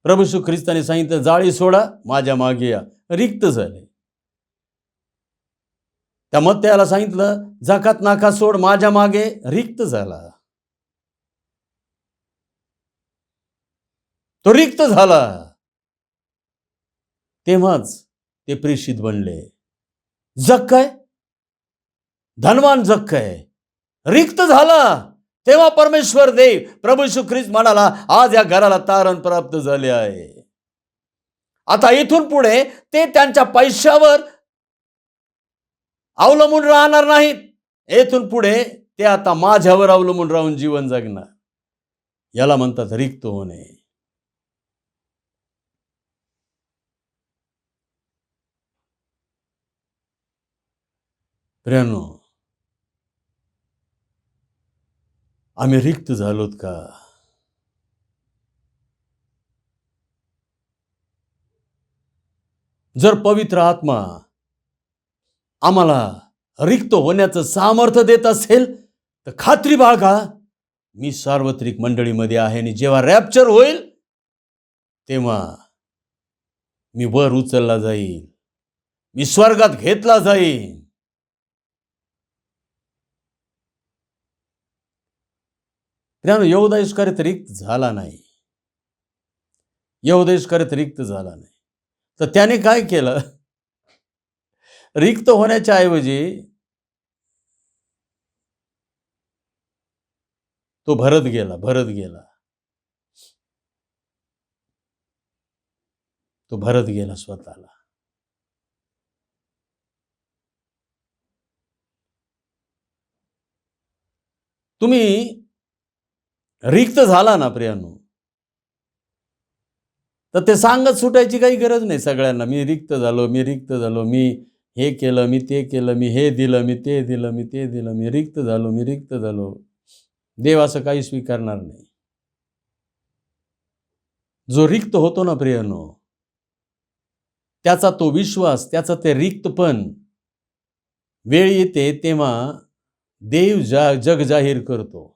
प्रभू येशू ख्रिस्ताने सांगितलं, जाळी सोडा, माझ्या मागे या. रिक्त झाले. त्या मत्त्याला सांगितलं, जकात नाका सोड, माझ्या मागे. रिक्त झाला. तो रिक्त झाला. तेव्हाच ते प्रेषित बनले. जक्कय, धनवान जक्कय रिक्त झाला. तेव्हा परमेश्वर देव प्रभू येशू ख्रिस्त म्हणाला, आज या घराला तारण प्राप्त झाले आहे. आता इथून पुढे ते त्यांच्या पैशावर अवलंबून राहणार नाहीत. इथून पुढे ते आता माझ्यावर अवलंबून राहून जीवन जगणार. याला म्हणतात रिक्त होणे. प्रियानो, आम्ही रिक्त झालोत का? जर पवित्र आत्मा आम्हाला रिक्त होण्याचं सामर्थ्य देत असेल तर खात्री बाळगा, मी सार्वत्रिक मंडळीमध्ये आहे आणि जेव्हा रॅप्चर होईल तेव्हा मी वर उचलला जाईल, मी स्वर्गात घेतला जाईल. यहूदा इस्करियोत रिक्त झाला नाही. यहूदा इस्करियोत रिक्त झाला नाही. तर त्याने काय केलं? रिक्त होण्याच्या ऐवजी तो भरत गेला. तो भरत गेला स्वतःला. तुम्ही रिक्त झाला ना प्रियांनो, तर ते सांगत सुटायची काही गरज नाही सगळ्यांना. मी रिक्त झालो, मी हे केलं, मी ते केलं, मी हे दिलं, मी ते दिलं, मी रिक्त झालो. देव असं काही स्वीकारणार नाही. जो रिक्त होतो ना प्रियांनो, त्याचा तो विश्वास, त्याचा ते रिक्तपण वेळ येते तेव्हा देव जग जाहीर करतो.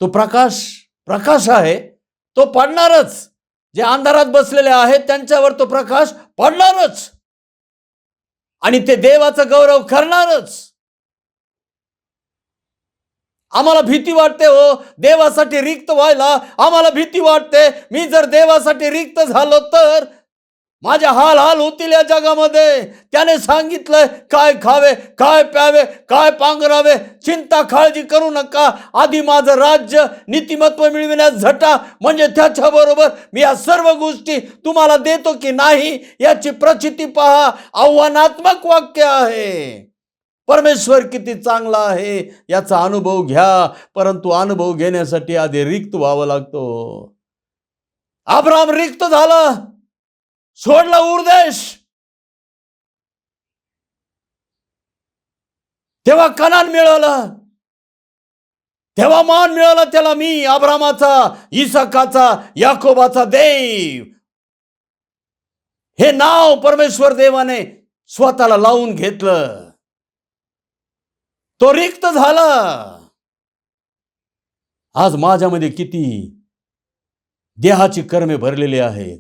तो प्रकाश आहे, तो पडणारच. जे अंधारात बसलेले आहेत त्यांच्यावर तो प्रकाश पडणारच आणि ते देवाचा गौरव करणारच. आम्हाला भीती वाटते हो देवासाठी रिक्त व्हायला. आम्हाला भीती वाटते, मी जर देवासाठी रिक्त झालो तर माझे हाल होतील या जगामध्ये. त्याने सांगितलंय काय खावे, काय प्यावे, काय पांघरावे, चिंता काळजी करू नका. आधी माझं राज्य नीतिमत्व मिळविण्यास झटा, म्हणजे त्याच्याबरोबर मी या सर्व गोष्टी तुम्हाला देतो की नाही याची प्रचिती पहा. आव्हानात्मक वाक्य आहे. परमेश्वर किती चांगला आहे याचा अनुभव घ्या, परंतु अनुभव घेण्यासाठी आधी रिक्त व्हावं लागतो. अब्राम रिक्त झाला, सोडला उरदेश, तेव्हा कनान मिळाला, तेव्हा मान मिळाला त्याला. मी अब्रामाचा, इसाकाचा, याकोबाचा देव, हे नाव परमेश्वर देवाने स्वतःला लावून घेतलं. तो रिक्त झाला. आज माझ्यामध्ये किती देहाची कर्मे भरलेली आहेत.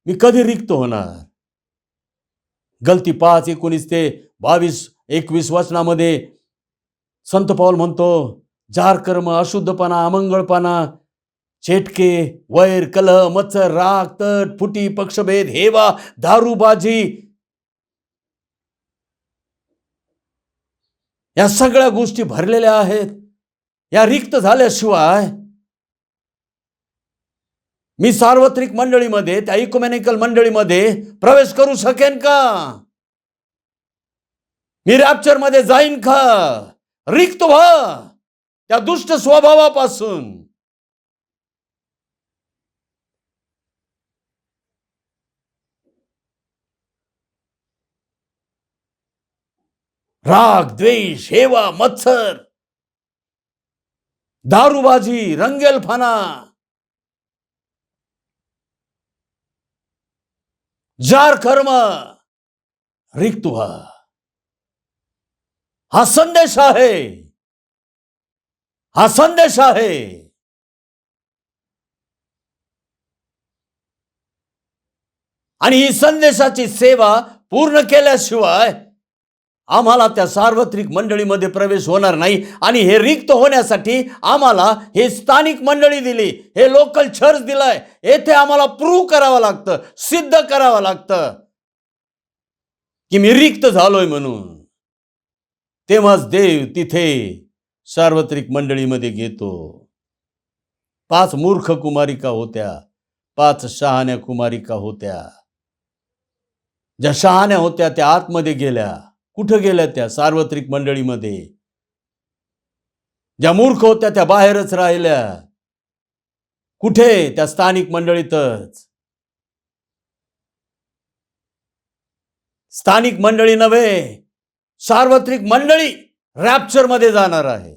मी कधी रिक्त होणार? गलती 5:19-22-21 वचनामध्ये संत पाऊल म्हणतो, जार कर्म, अशुद्धपणा, अमंगळपणा, चेटके, वैर, कलह, मत्सर, राग, तट, फुटी, पक्षभेद, हेवा, दारूबाजी, या सगळ्या गोष्टी भरलेल्या आहेत. या रिक्त झाल्याशिवाय मी सार्वत्रिक मंडळीमध्ये, त्या इक्युमेनिकल मंडळीमध्ये प्रवेश करू शकेन का? मी रॅप्चर मध्ये जाईन का? रिक्त व्हा त्या दुष्ट स्वभावापासून. राग, द्वेष, हेवा, मत्सर, दारूबाजी, रंगेलपणा, जार कर्म, रिक्त व्हा. हा संदेश आहे, हा संदेश आहे. आणि ही संदेशाची सेवा पूर्ण केल्याशिवाय आम्हाला त्या सार्वत्रिक मंडळीमध्ये प्रवेश होणार नाही. आणि हे रिक्त होण्यासाठी आम्हाला हे स्थानिक मंडळी दिली, हे लोकल चर्च दिलाय. येथे आम्हाला प्रूव्ह करावं लागतं, सिद्ध करावं लागतं की मी रिक्त झालोय म्हणून. तेव्हाच देव तिथे सार्वत्रिक मंडळीमध्ये घेतो. 5 मूर्ख कुमारिका होत्या, 5 शहाण्या कुमारिका होत्या. ज्या शहाण्या होत्या त्या आतमध्ये गेल्या. कुठं गेल्या? त्या सार्वत्रिक मंडळीमध्ये. ज्या मूर्ख होत्या त्या बाहेरच राहिल्या. कुठे? त्या स्थानिक मंडळीतच. स्थानिक मंडळी नव्हे, सार्वत्रिक मंडळी रॅप्चर मध्ये जाणार आहे.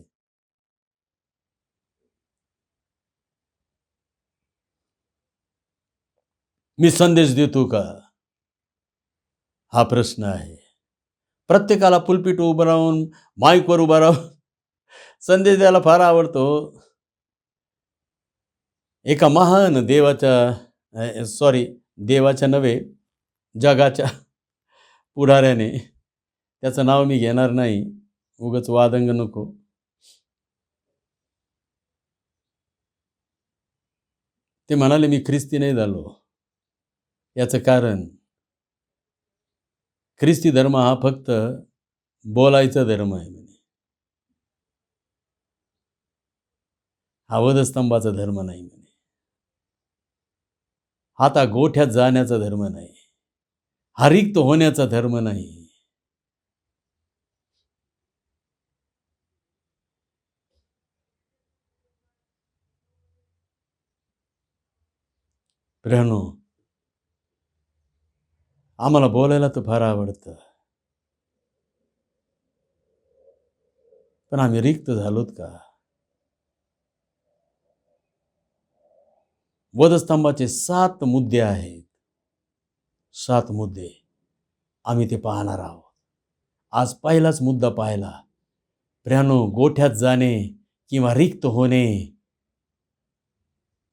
मी संदेश देतो का? हा प्रश्न आहे. प्रत्येकाला पुलपीट उभं राहून, माईकवर उभं राहून संदेश द्यायला फार आवडतो. एका महान देवाच्या नव्हे, जगाच्या पुढाऱ्याने, त्याचं नाव मी घेणार नाही, उगाच वादंग नको. ते म्हणाले मी ख्रिस्ती नाही झालो. याचं कारण, ख्रिस्ती धर्म हा फक्त बोलायचा धर्म आहे म्हणे. हा वधस्तंभाचा धर्म नाही म्हणे. आता गोठ्यात जाण्याचा धर्म नाही. हा रिक्त होण्याचा धर्म नाही. प्रियानो, आम्हाला बोलायला तर फार आवडतं, पण आम्ही रिक्त झालोत का? वधस्तंभाचे 7 मुद्दे आहेत. 7 मुद्दे आम्ही ते पाहणार आहोत. आज पहिलाच मुद्दा पाहिला. प्रियानो, गोठ्यात जाणे किंवा रिक्त होणे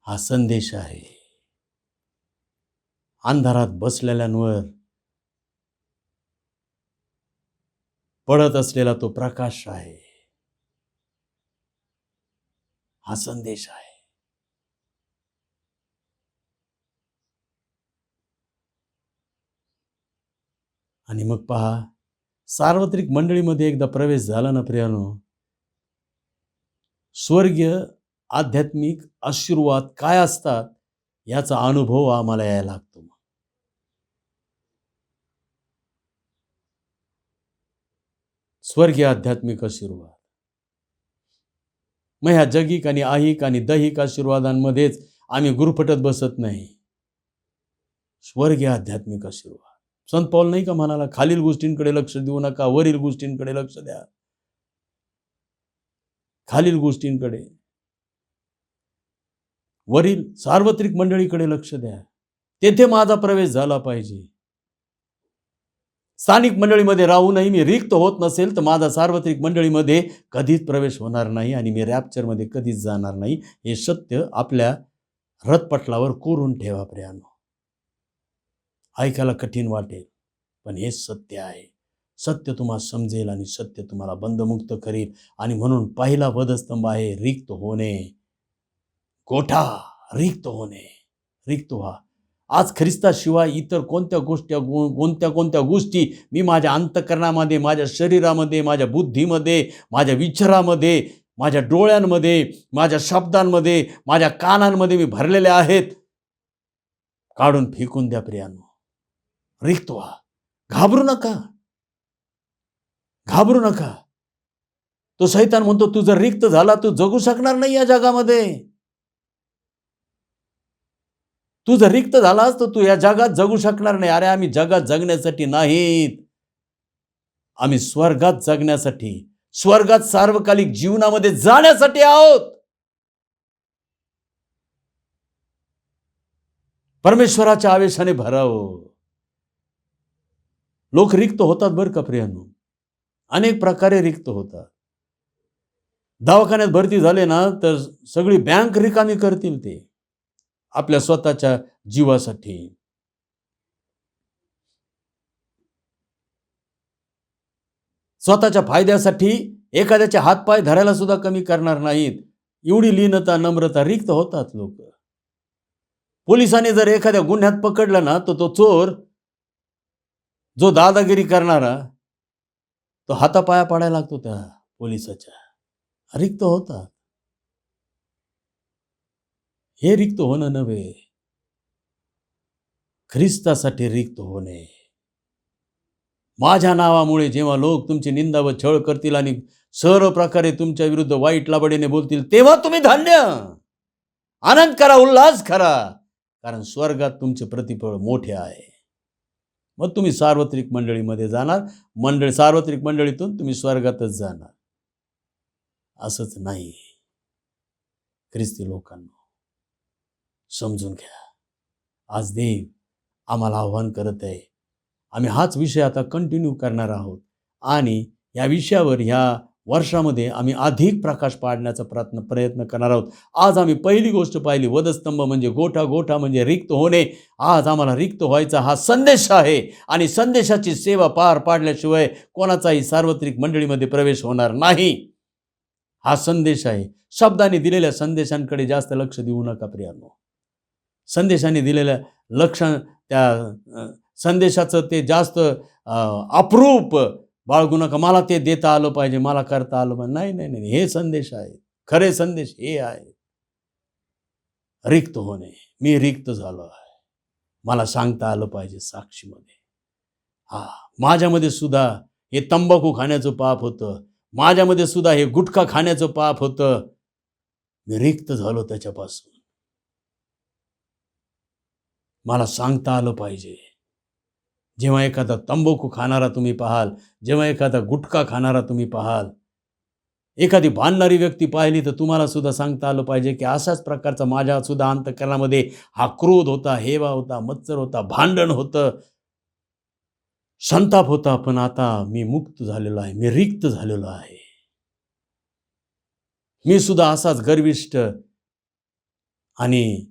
हा संदेश आहे. अंधारात बसलेल्यांवर पडत असलेला तो प्रकाश आहे. हा संदेश आहे. आणि मग पहा, सार्वत्रिक मंडळीमध्ये एकदा प्रवेश झाला ना प्रियानो, स्वर्गीय आध्यात्मिक आशीर्वाद काय असतात याचा अनुभव आम्हाला यायला लागतो. स्वर्गीय आध्यात्मिक आशीर्वाद. मग ह्या जगिक आणि आहिक आणि दैहिक आशीर्वादांमध्येच आम्ही गुरफटत बसत नाही. स्वर्गीय आध्यात्मिक आशीर्वाद. संत पौल नाही का म्हणाला, खालील गोष्टींकडे लक्ष देऊ नका, वरील गोष्टींकडे लक्ष द्या. खालील गोष्टींकडे, वरील सार्वत्रिक मंडळीकडे लक्ष द्या. तेथे माझा प्रवेश झाला पाहिजे. स्थानिक मंडळीमध्ये राहूनही मी रिक्त होत नसेल तर माझा सार्वत्रिक मंडळीमध्ये कधीच प्रवेश होणार नाही आणि मी रॅप्चरमध्ये कधीच जाणार नाही. हे सत्य आपल्या रथपटलावर कोरून ठेवा प्रियानो. ऐकायला कठीण वाटेल, पण हे सत्य आहे. सत्य तुम्हाला समजेल आणि सत्य तुम्हाला बंधमुक्त करेल. आणि म्हणून पहिला वधस्तंभ आहे रिक्त होणे. गोठा रिक्त होणे. रिक्त व्हा. आज ख्रिस्ताशिवाय इतर कोणत्या गोष्टी मी माझ्या अंतःकरणामध्ये, माझ्या शरीरामध्ये, माझ्या बुद्धीमध्ये, माझ्या विचारामध्ये, माझ्या डोळ्यांमध्ये, माझ्या शब्दांमध्ये, माझ्या कानांमध्ये मी भरलेले आहेत, काढून फेकून द्या प्रियानो. रिक्त व्हा. घाबरू नका. घाबरू नका. तो शैतान म्हणतो तू जर रिक्त झाला तू जगू शकणार नाही या जगामध्ये. तू जर रिक्त झालास तर तू या जगात जगू शकणार नाही. अरे आम्ही जगात जगण्यासाठी नाहीत, आम्ही स्वर्गात जगण्यासाठी, स्वर्गात सार्वकालिक जीवनामध्ये जाण्यासाठी आहोत. परमेश्वराच्या आवेशाने भरावं. लोक रिक्त होतात बरं का प्रियानो, अनेक प्रकारे रिक्त होतात. दवाखान्यात भरती झाले ना तर सगळी बँक रिकामी करतील ते आपल्या स्वतःच्या जीवासाठी. स्वतःच्या फायद्यासाठी एखाद्याचे हातपाय धरायला सुद्धा कमी करणार नाहीत. एवढी लीनता, नम्रता. रिक्त होतात लोक. पोलिसांनी जर एखाद्या गुन्ह्यात पकडला ना तर तो चोर, जो दादागिरी करणारा, तो हातापाया पाडायला लागतो त्या पोलिसाच्या. रिक्त होतात. हे रिक्त होणं नव्हे, ख्रिस्तासाठी रिक्त होणे. माझ्या नावामुळे जेव्हा लोक तुमची निंदा व छळ करतील आणि सर्व प्रकारे तुमच्या विरुद्ध वाईट लाबडीने बोलतील, तेव्हा तुम्ही धन्य, आनंद करा, उल्हास करा, कारण स्वर्गात तुमचे प्रतिफळ मोठे आहे. मग तुम्ही सार्वत्रिक मंडळीमध्ये जाणार. सार्वत्रिक मंडळीतून तुम्ही स्वर्गातच जाणार. असंच नाही. ख्रिस्ती लोकांना समजून घ्या. आज देव आम्हाला आव्हान करत आहे. आम्ही हाच विषय आता कंटिन्यू करणार आहोत आणि या विषयावर ह्या वर्षामध्ये आम्ही अधिक प्रकाश पाडण्याचा प्रयत्न करणार आहोत. आज आम्ही पहिली गोष्ट पाहिली, वधस्तंभ म्हणजे गोठा, गोठा म्हणजे रिक्त होणे. आज आम्हाला रिक्त व्हायचा हा संदेश आहे आणि संदेशाची सेवा पार पाडल्याशिवाय कोणाचाही सार्वत्रिक मंडळीमध्ये प्रवेश होणार नाही. हा संदेश आहे. शब्दाने दिलेल्या संदेशांकडे जास्त लक्ष देऊ नका प्रियांनो. संदेशाने दिलेल्या त्या संदेशाचं ते जास्त अप्रूप बाळगू नका. मला ते देता आलं पाहिजे, मला करता आलं पाहिजे. नाही नाही नाही, हे संदेश आहे. खरे संदेश हे आहे, रिक्त होणे. मी रिक्त झालो आहे, मला सांगता आलं पाहिजे साक्षीमध्ये. माझ्यामध्ये सुद्धा हे तंबाखू खाण्याचं पाप होतं, माझ्यामध्ये सुद्धा हे गुटखा खाण्याचं पाप होतं. मी रिक्त झालो त्याच्यापासून. मला सांगता आलं पाहिजे. जेव्हा एखादा तंबाखू खाणारा तुम्ही पाहाल, जेव्हा एखादा गुटखा खाणारा तुम्ही पाहाल, एखादी भांडणारी व्यक्ती पाहिली तर तुम्हाला सुद्धा सांगता आलं पाहिजे की अशाच प्रकारचा माझ्या सुद्धा अंतःकरणामध्ये हा क्रोध होता, हेवा होता, मत्सर होता, भांडण होतं, संताप होता. पण आता मी मुक्त झालेलो आहे, मी रिक्त झालेलो आहे. मी सुद्धा असाच गर्विष्ठ आणि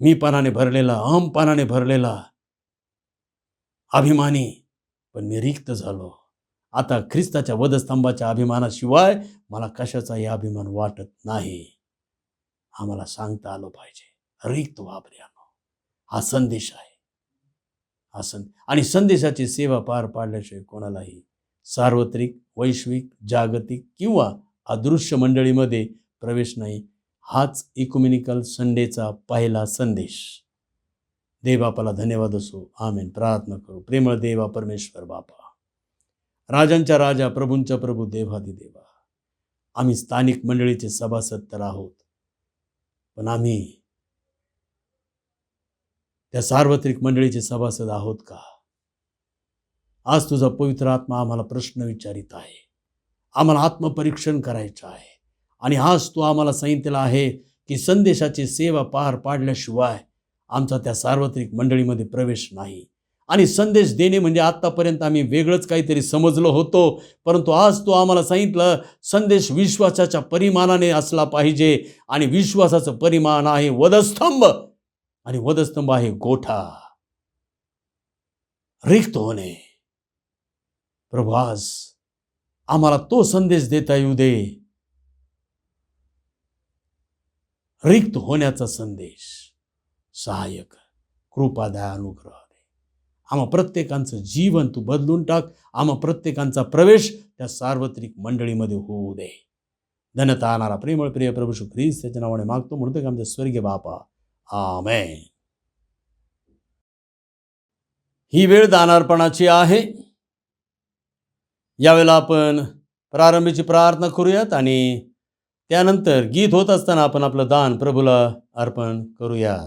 मीपणाने भरलेला, अहमपणाने भरलेला, अभिमानी, पण मी रिक्त झालो. आता ख्रिस्ताच्या वधस्तंभाच्या अभिमानाशिवाय मला कशाचाही अभिमान वाटत नाही. आम्हाला सांगता आलं पाहिजे, रिक्त व्हा प्रियानो. हा संदेश आहे. आणि संदेशाची सेवा पार पाडल्याशिवाय कोणालाही सार्वत्रिक, वैश्विक, जागतिक किंवा अदृश्य मंडळीमध्ये प्रवेश नाही. हाच इक्युमेनिकल संडेचा पहिला संदेश. देवबापाला धन्यवाद असो. आमेन. प्रार्थना करू. प्रेमळ देवा परमेश्वर बापा, राजांच्या राजा, प्रभूंच्या प्रभू, देवादिदेवा, आम्ही स्थानिक मंडळीचे सभासद तर आहोत, पण आम्ही त्या सार्वत्रिक मंडळीचे सभासद आहोत का? आज तुझा पवित्र आत्मा आम्हाला प्रश्न विचारित आहे. आम्हाला आत्मपरीक्षण करायचं आहे. आणि आज तू आम्हाला सांगितलेलं आहे की संदेशाची सेवा पार पाडल्याशिवाय आमचा त्या सार्वत्रिक मंडळीमध्ये प्रवेश नाही. आणि संदेश देणे म्हणजे आत्तापर्यंत आम्ही वेगळंच काहीतरी समजलो होतो, परंतु आज तू आम्हाला सांगितलं संदेश विश्वासाच्या परिमाणाने असला पाहिजे. आणि विश्वासाचं परिमाण आहे वधस्तंभ, आणि वधस्तंभ आहे गोठा, रिक्त होणे. प्रभू, आज आम्हाला तो संदेश देता येऊ दे, रिक्त होण्याचा संदेश. सहाय्यक, कृपा, दया, अनुग्रह दे. आम्हा प्रत्येकांचं जीवन तू बदलून टाक. आम्हा प्रत्येकांचा प्रवेश त्या सार्वत्रिक मंडळीमध्ये होऊ दे. धन्यता आणणारा प्रेमळ प्रिय प्रभू श्री ख्रिस्त त्याच्या नावाने मागतो, म्हणतो की आमच्या स्वर्गीय बापा, आमेन. ही वेळ दानार्पणाची आहे. यावेळेला आपण प्रारंभीची प्रार्थना करूयात आणि त्यानंतर गीत होत असताना आपण आपलं दान प्रभूला अर्पण करूया.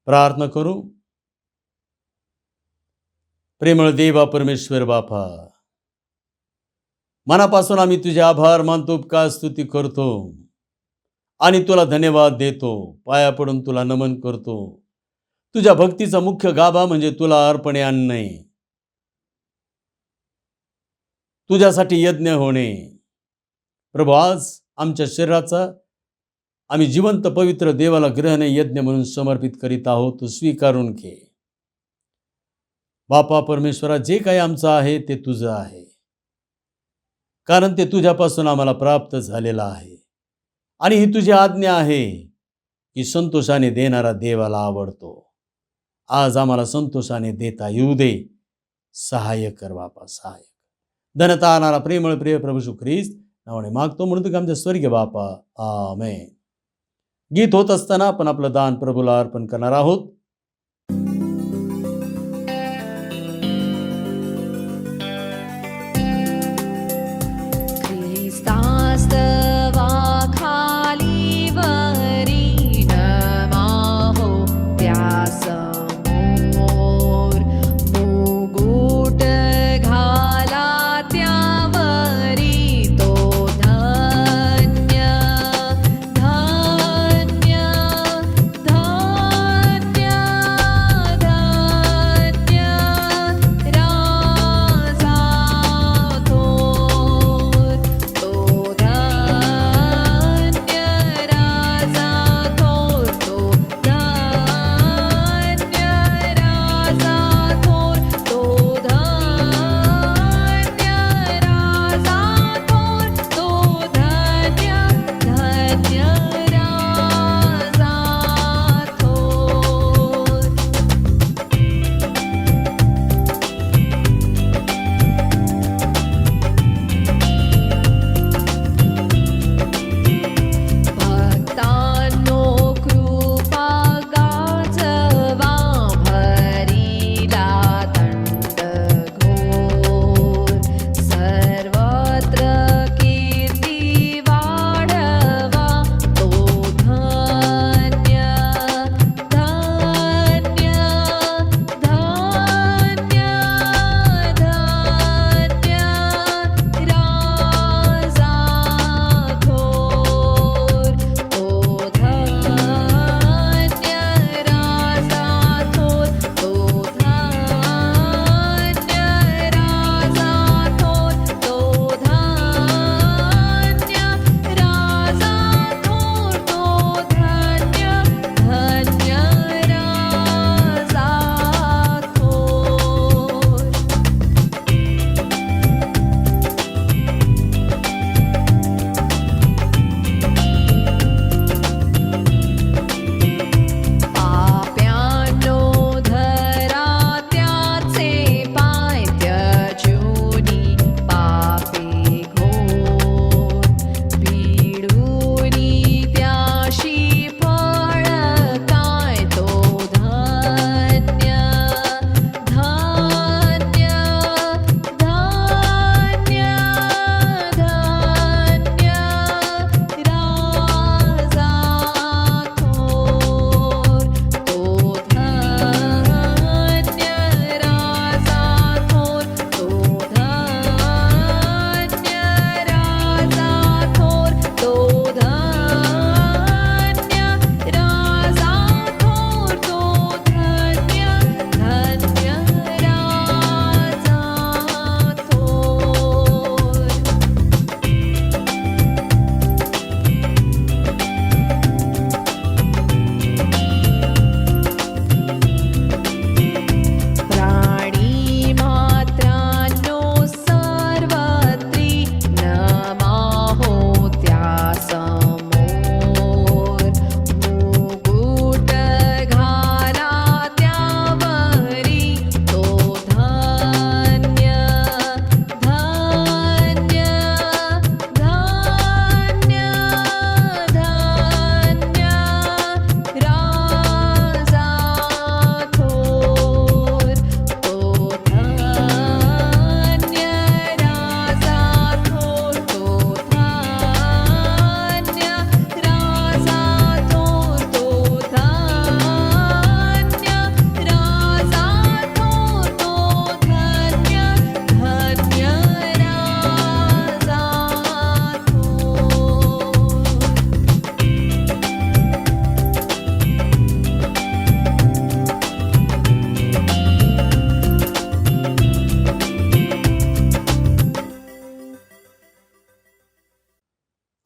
प्रार्थना करू. प्रेमळ देवा परमेश्वर बापा, मनापासून आम्ही तुझे आभार मानतो, उपकार स्तुती करतो आणि तुला धन्यवाद देतो. पाया पडून तुला नमन करतो. तुझ्या भक्तीचा मुख्य गाभा म्हणजे तुला अर्पणे आणणे, तुझ्यासाठी यज्ञ होणे. प्रभू, आज आमच्या शरीराचा आम्ही जिवंत पवित्र देवाला ग्रहण यज्ञ म्हणून समर्पित करीत आहोत. तू स्वीकारून घे बापा परमेश्वरा. जे काही आमचं आहे ते तुझं आहे, कारण ते तुझ्यापासून आम्हाला प्राप्त झालेलं आहे. आणि ही तुझी आज्ञा आहे की संतोषाने देणारा देवाला आवडतो. आज आम्हाला संतोषाने देता येऊ दे. सहाय्य कर बापा, सहाय्य. धन्यता आणणारा प्रेमळ प्रिय प्रभू श्री ख्रिस्त नावाने मागतो, म्हणतो की आमच्या स्वर्गीय बापा, आमेन. गीत होत असताना आपण आपलं दान प्रभूला अर्पण करणार आहोत.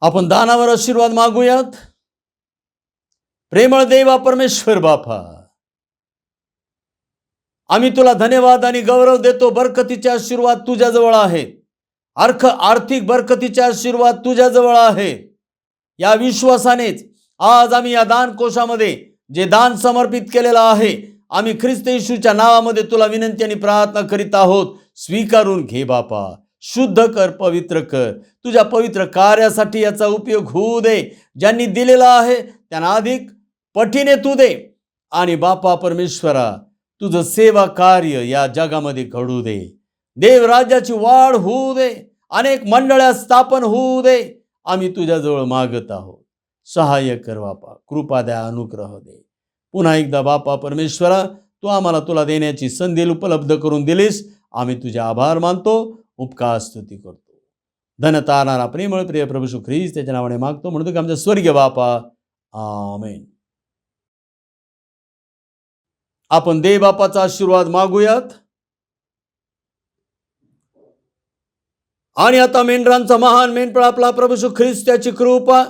आपण दानावर आशीर्वाद मागूयात. प्रेमळ देवा परमेश्वर बापा, आम्ही तुला धन्यवाद आणि गौरव देतो. बरकतीचे आशीर्वाद तुझ्याजवळ आहेत. आर्थिक बरकतीचे आशीर्वाद तुझ्याजवळ आहेत. या विश्वासानेच आज आम्ही या दान कोशामध्ये जे दान समर्पित केलेलं आहे, आम्ही ख्रिस्त येशूच्या नावामध्ये तुला विनंती आणि प्रार्थना करीत आहोत. स्वीकारून घे बापा. शुद्ध कर, पवित्र कर. तुझ्या पवित्र कार्यासाठी याचा उपयोग होऊ दे. ज्यांनी दिलेला आहे त्यांना अधिक पटीने तू दे. आणि बापा परमेश्वरा, तुझं सेवा कार्य या जगामध्ये घडू दे. देव राज्याची वाढ होऊ दे. अनेक मंडळ्या स्थापन होऊ दे. आम्ही तुझ्याजवळ मागत आहोत. सहाय्य कर बापा. कृपा द्या, अनुग्रह दे. पुन्हा एकदा बापा परमेश्वरा, तू आम्हाला तुला देण्याची संधी उपलब्ध करून दिलीस. आम्ही तुझे आभार मानतो, उपकार स्तुती करतो. धनतारणारा प्रेमळ प्रिय प्रभू येशू ख्रिस्त त्याच्या नावाने मागतो म्हणतो की आमच्या स्वर्गीय बापा, आमेन. आपण देव बापाचा आशीर्वाद मागूयात. आणि आता मेंढरांचा महान मेंढपाळ आपला प्रभू येशू ख्रिस्त त्याची कृपा,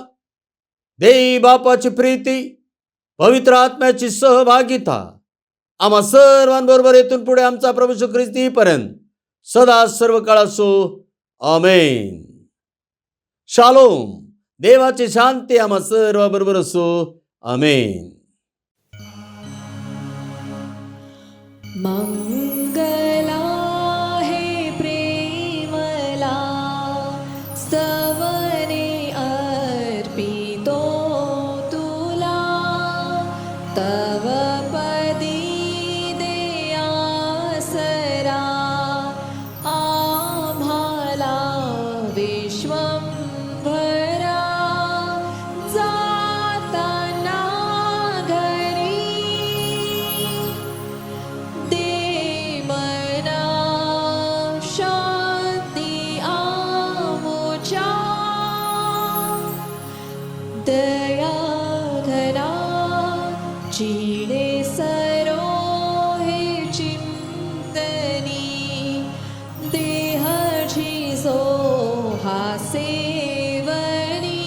देव बापाची प्रीती, पवित्र आत्म्याची सहभागिता आम्हा सर्वांबरोबर येथून पुढे आमचा प्रभू येशू ख्रिस्त येईपर्यंत सदा सर्व काळ असो. आमेन. शालोम. देवाची शांती आम्हा सर्वांबरोबर असो. आमेन. मंगला हे प्रेमला स्तवने अर्पितो तुला, तव पदी दे आसरा आम्हाला विश्वंभरा. जाताना घरी दे मना शांती आमुच्या, दया घना चिडे सरो हे चिंतनी, देहाची सोहा सेवनी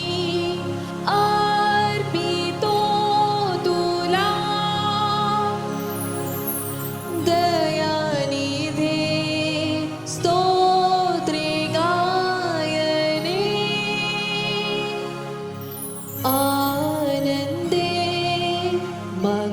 अर्पितो तुला. दयानिधे स्तोत्रे गायने, आनंदे मग